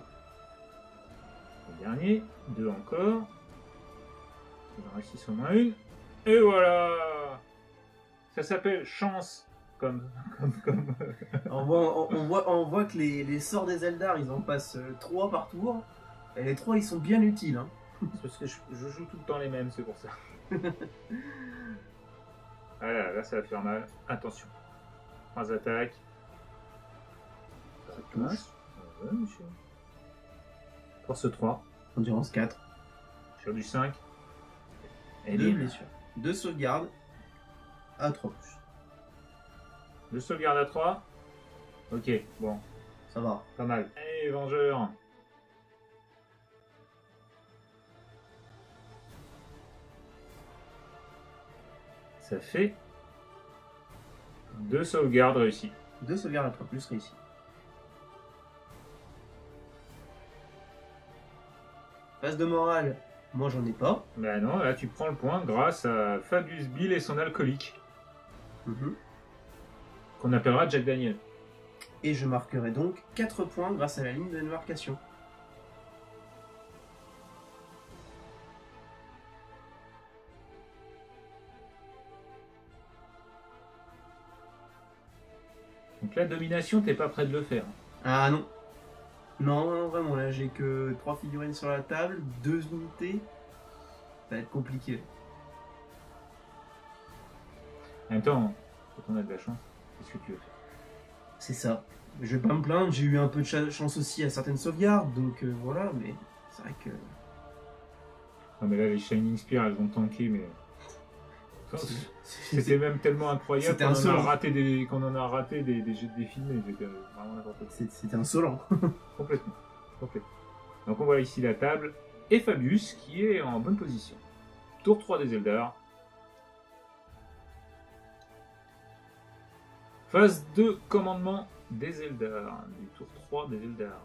Le dernier. 2 encore. Il en reste 6 au moins une. Et voilà. Ça s'appelle chance. Comme... On voit que les sorts des Eldar, ils en passent 3 par tour. Et les 3, ils sont bien utiles. Hein. C'est parce que je joue tout le temps les mêmes, c'est pour ça. Voilà, là ça va faire mal. Attention. 3 attaques. Ça touche. Ouais, monsieur. Force 3. Endurance 4. Sur du 5. Et 2 blessures. 2 sauvegardes. À 3 touches. 2 sauvegardes à 3. Ok, bon. Ça va. Pas mal. Allez, Vengeur. Ça fait 2 sauvegardes réussies. 2 sauvegardes à 3 plus réussi. Phase de morale, moi j'en ai pas. Bah non, là tu prends le point grâce à Fabius Bill et son alcoolique. Qu'on appellera Jack Daniel. Et je marquerai donc 4 points grâce à la ligne de démarcation. Donc la domination, t'es pas prêt de le faire. Ah non. Non, vraiment, là j'ai que 3 figurines sur la table, 2 unités. Ça va être compliqué. En même temps, quand on a de la chance, qu'est-ce que tu veux faire? C'est ça. Je vais pas me plaindre, j'ai eu un peu de chance aussi à certaines sauvegardes, donc voilà, mais c'est vrai que... Non mais là les Shining Spear elles vont tanker mais... C'était même tellement incroyable qu'on en a raté des jets de défilés. C'était vraiment n'importe quoi. C'était insolent. Complètement. Donc on voit ici la table et Fabius qui est en bonne position. Tour 3 des Eldar. Phase de commandement des Eldar. Du tour 3 des Eldar.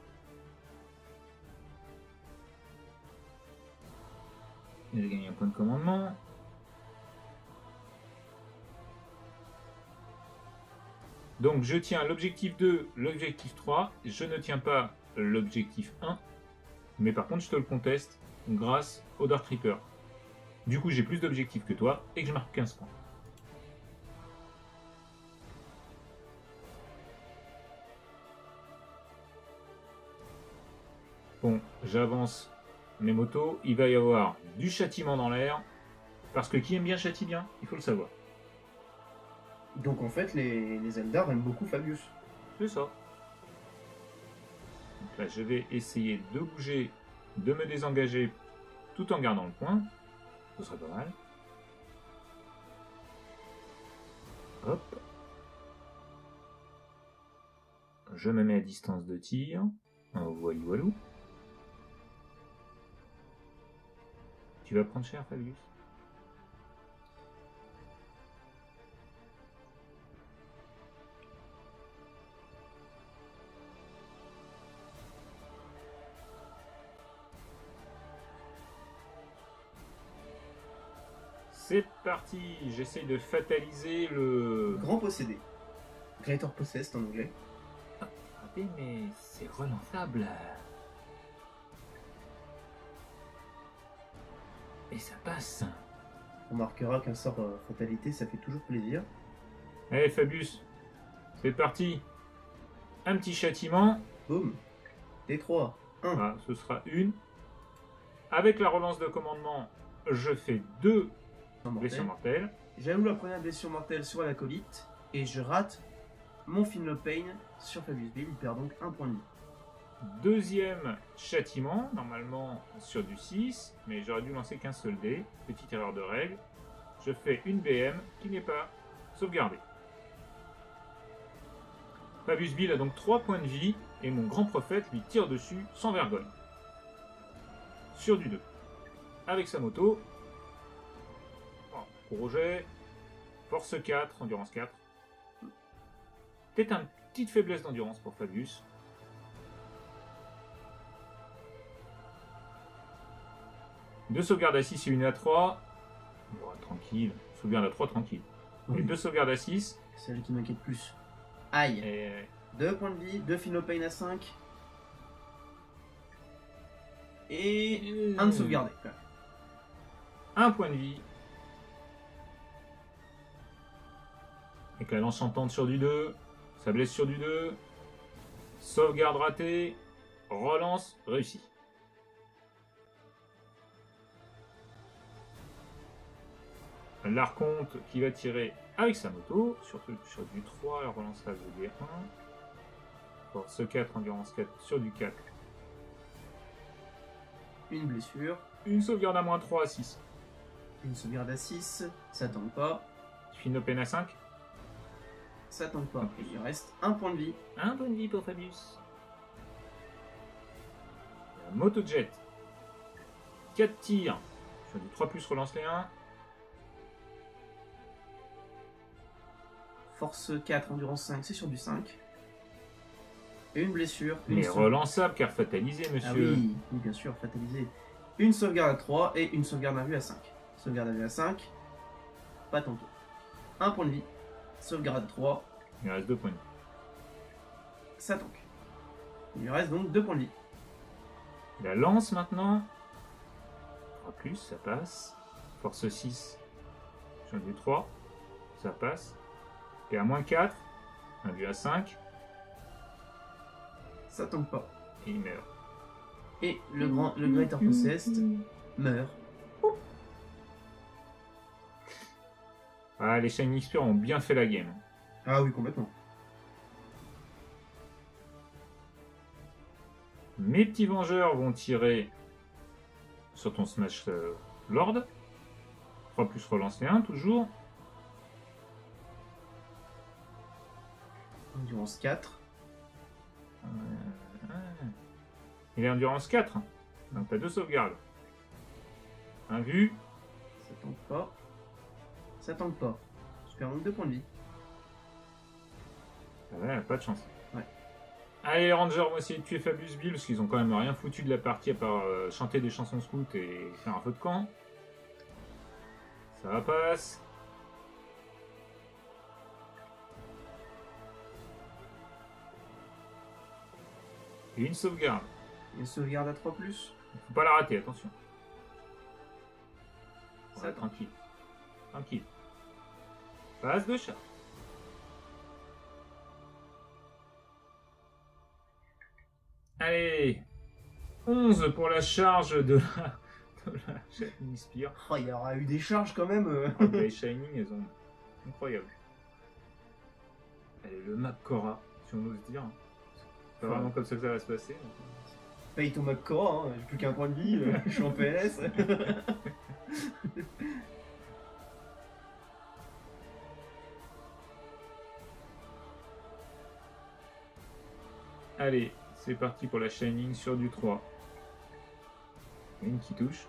J'ai gagné un point de commandement. Donc je tiens l'objectif 2, l'objectif 3, je ne tiens pas l'objectif 1, mais par contre je te le conteste grâce au Dark Reaper. Du coup j'ai plus d'objectifs que toi et que je marque 15 points. Bon, j'avance mes motos, il va y avoir du châtiment dans l'air, parce que qui aime bien châtie bien, il faut le savoir. Donc en fait, les Eldar aiment beaucoup Fabius. C'est ça. Donc là, je vais essayer de bouger, de me désengager tout en gardant le point. Ce serait pas mal. Hop. Je me mets à distance de tir. Voilou voilou. Tu vas prendre cher, Fabius. C'est parti, j'essaye de fataliser le... Grand possédé. Greater Possessed en anglais. Ah mais c'est relançable. Et ça passe. On marquera qu'un sort fatalité, ça fait toujours plaisir. Allez Fabius, c'est parti. Un petit châtiment. Boum. D3. 1. Ah, ce sera une. Avec la relance de commandement, je fais 2 blessures mortelles. J'alloue la première blessure mortelle sur l'acolyte et je rate mon Finlow Pain sur Fabius Bill. Il perd donc 1 point de vie. Deuxième châtiment, normalement sur du 6, mais j'aurais dû lancer qu'un seul dé. Petite erreur de règle. Je fais une BM qui n'est pas sauvegardée. Fabius Bill a donc 3 points de vie et mon grand prophète lui tire dessus sans vergogne. Sur du 2. Avec sa moto. Gros jet. Force 4, endurance 4. Peut-être une petite faiblesse d'endurance pour Fabius. 2 sauvegardes à 6 et une à 3. Bon, tranquille. Sauvegarde à 3, tranquille. Oui. Et 2 sauvegardes à 6. C'est elle qui m'inquiète plus. Aïe. Et 2 points de vie, 2 Finopane à 5. Et un de sauvegardé. Quand même. 1 point de vie. Avec la lance chantante sur du 2. Ça blesse sur du 2. Sauvegarde ratée. Relance réussie. L'archonte qui va tirer avec sa moto. Sur du 3. La relance là de D1. Force 4, endurance 4 sur du 4. Une blessure. Une sauvegarde à moins 3 à 6. Une sauvegarde à 6. Ça tombe pas. Finopane à 5. Ça tombe pas. Et il reste un point de vie. 1 point de vie pour Fabius. Motojet. 4 tirs. Sur du 3+, relance les 1. Force 4, endurance 5, c'est sur du 5. Et une blessure. Une Mais relançable car fatalisé, monsieur. Ah oui, oui, bien sûr, fatalisé. Une sauvegarde à 3 et une sauvegarde à vue à 5. Sauvegarde à vue à 5. Pas tantôt. Un point de vie. Sauvegarde à 3. Il reste 2 points de vie. Ça tank. Il lui reste donc 2 points de vie. La lance maintenant. 3+, ça passe. Force 6. Sur du 3. Ça passe. Et à moins 4. Un vue à 5. Ça tombe pas. Et il meurt. Et le Greater Possessed meurt. Ah, les Shining Spears ont bien fait la game. Ah oui, complètement. Mes petits vengeurs vont tirer sur ton Smash Lord. 3+, relance les 1, toujours. Endurance 4. Il est endurance 4. Donc t'as 2 sauvegardes. Un vu. Ça tombe pas. Ça tombe pas. Je perds donc 2 points de vie. Ah ouais, pas de chance. Ouais. Allez, les Rangers vont essayer de tuer Fabius Bill parce qu'ils ont quand même rien foutu de la partie à part chanter des chansons scouts et faire un feu de camp. Ça passe. Et une sauvegarde. Une sauvegarde à 3+. Faut pas la rater, attention. Ça Ouais, tranquille. Tranquille. Passe de chat. Allez. 11 pour la charge de la Shining Spear. Oh, il y aura eu des charges quand même. Ah, les Shining, elles ont... Incroyable. Allez, le map Cora, si on ose dire. C'est pas vraiment comme ça que ça va se passer. Paye ton Macora, hein. J'ai plus qu'un point de vie, je suis en PLS. Allez, c'est parti pour la Shining sur du 3. Une qui touche.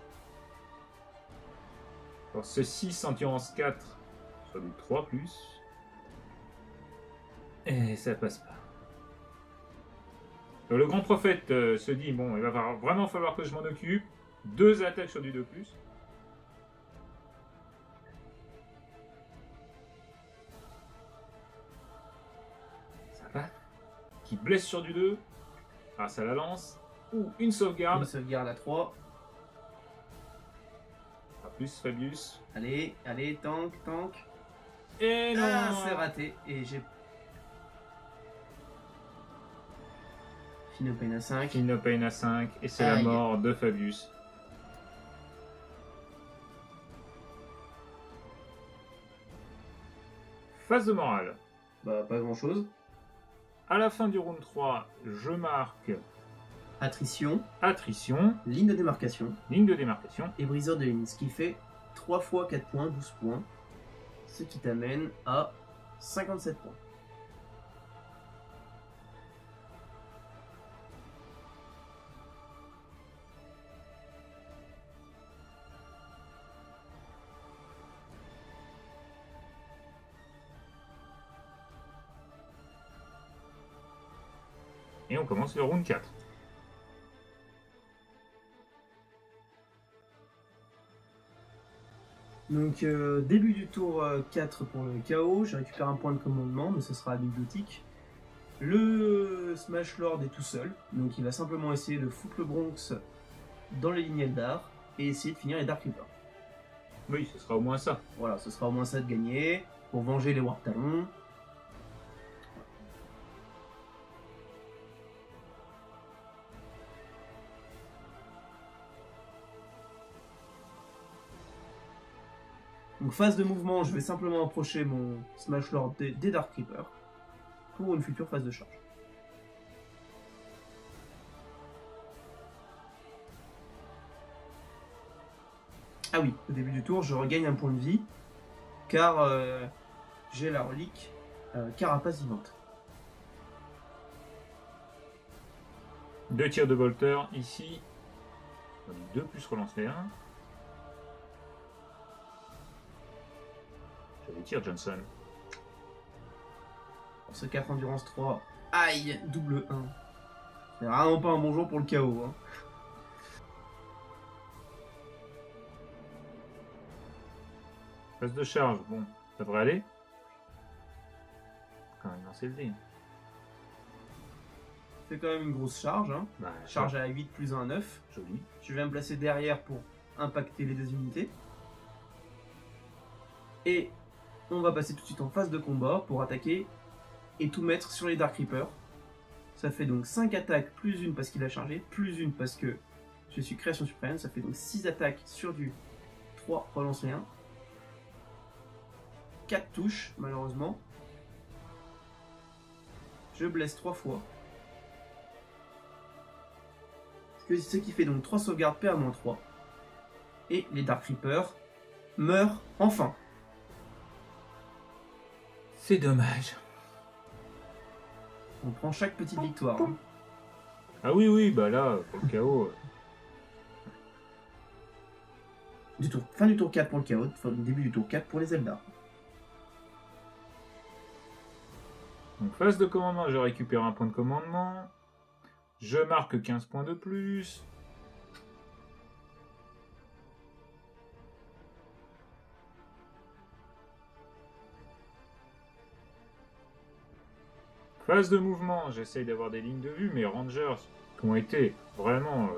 Force 6, endurance 4 sur du 3+. Et ça passe pas. Le grand prophète se dit, bon, il va vraiment falloir que je m'en occupe. 2 attaques sur du 2+. Ça va. Qui blesse sur du 2. Grâce à la lance. Ou une sauvegarde. Une sauvegarde à 3. A plus Fabius. Allez, allez, tank, tank. Et non, Ah, c'est raté. Et j'ai... Finopane à 5. Finopane à 5. Et c'est la Aïe. mort de Fabius. Phase de morale. Bah, pas grand chose. À la fin du round 3, je marque Attrition, attrition, ligne de démarcation ligne de démarcation. et briseur de ligne. Ce qui fait 3 fois 4 points, 12 points. Ce qui t'amène à 57 points. Et on commence le round 4. Donc début du tour 4 pour le KO, je récupère un point de commandement, mais ce sera anecdotique. Le Smash Lord est tout seul, donc il va simplement essayer de foutre le Bronx dans les lignes Eldar et essayer de finir les Dark Reapers. Oui, ce sera au moins ça. Voilà, ce sera au moins ça de gagner, pour venger les Warp Talons. Donc phase de mouvement, je vais simplement approcher mon Smash Lord des Dark Reapers pour une future phase de charge. Ah oui, au début du tour, je regagne un point de vie, car j'ai la relique Carapace Vivante. 2 tirs de Volter ici. 2 plus relancer 1. J'avais tir Johnson. Pour ce 4 endurance 3, aïe, double 1. C'est vraiment pas un bon jour pour le KO. Hein. Phase de charge, bon, ça devrait aller. Quand même lancer le dé. C'est quand même une grosse charge. Hein. Bah, Charge à 8 plus 1, 9. Joli. Je vais me placer derrière pour impacter les 2 unités. Et on va passer tout de suite en phase de combat pour attaquer et tout mettre sur les Dark Reapers. Ça fait donc 5 attaques plus 1 parce qu'il a chargé, plus 1 parce que je suis création suprême. Ça fait donc 6 attaques sur du 3 relance 1. 4 touches malheureusement. Je blesse 3 fois. Ce qui fait donc 3 sauvegardes PA-3. Et les Dark Reapers meurent enfin. C'est dommage. On prend chaque petite victoire. Hein. Ah oui, bah là, pour le KO. Fin du tour 4 pour le KO, début du tour 4 pour les Eldar. Donc phase de commandement, je récupère un point de commandement. Je marque 15 points de plus. Phase de mouvement, j'essaye d'avoir des lignes de vue. Mes Rangers, qui ont été vraiment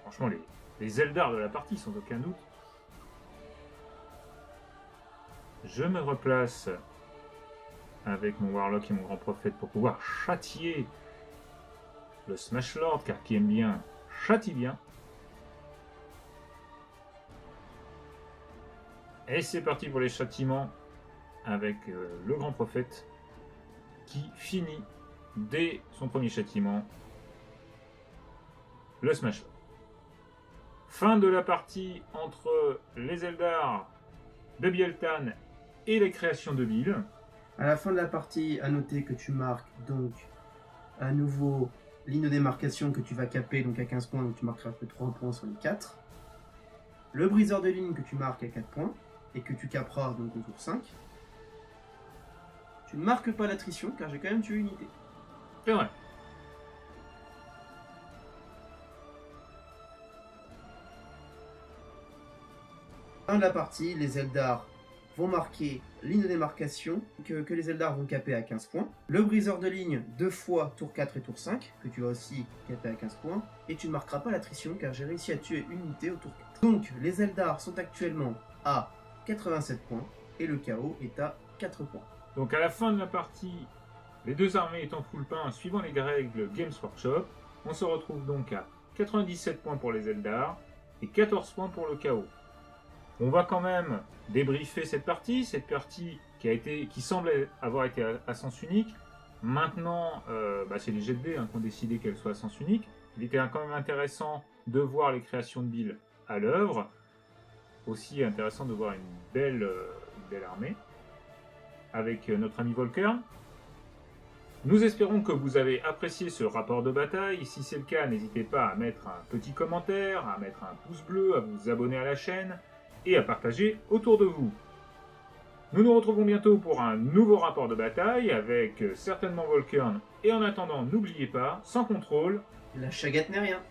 franchement les Eldar de la partie, sans aucun doute. Je me replace avec mon Warlock et mon Grand Prophète pour pouvoir châtier le Smash Lord, car qui aime bien, châtie bien. Et c'est parti pour les châtiments avec le Grand Prophète qui finit dès son premier châtiment le Smash Lord. Fin de la partie entre les Eldar de Biel-Tan et les créations de Bill. À la fin de la partie, à noter que tu marques donc à nouveau ligne de démarcation que tu vas caper donc à 15 points, donc tu marqueras que 3 points sur les 4. Le briseur de ligne que tu marques à 4 points et que tu caperas donc au tour 5. Tu ne marques pas l'attrition car j'ai quand même tué une unité. C'est vrai. Fin de la partie, les Eldar vont marquer ligne de démarcation que les Eldar vont caper à 15 points. Le briseur de ligne 2 fois tour 4 et tour 5 que tu vas aussi caper à 15 points. Et tu ne marqueras pas l'attrition car j'ai réussi à tuer une unité au tour 4. Donc les Eldar sont actuellement à 87 points et le KO est à 4 points. Donc à la fin de la partie, les deux armées étant full pain, suivant les règles Games Workshop, on se retrouve donc à 97 points pour les Eldar et 14 points pour le KO. On va quand même débriefer cette partie qui semble avoir été à sens unique. Maintenant, c'est les jets de dés qui ont décidé qu'elle soit à sens unique. Il était quand même intéressant de voir les créations de Bill à l'œuvre. Aussi intéressant de voir une belle armée avec notre ami Volker. Nous espérons que vous avez apprécié ce rapport de bataille. Si c'est le cas, n'hésitez pas à mettre un petit commentaire, à mettre un pouce bleu, à vous abonner à la chaîne et à partager autour de vous. Nous nous retrouvons bientôt pour un nouveau rapport de bataille avec certainement Volkern. Et en attendant, n'oubliez pas, sans contrôle, La chagate n'est rien.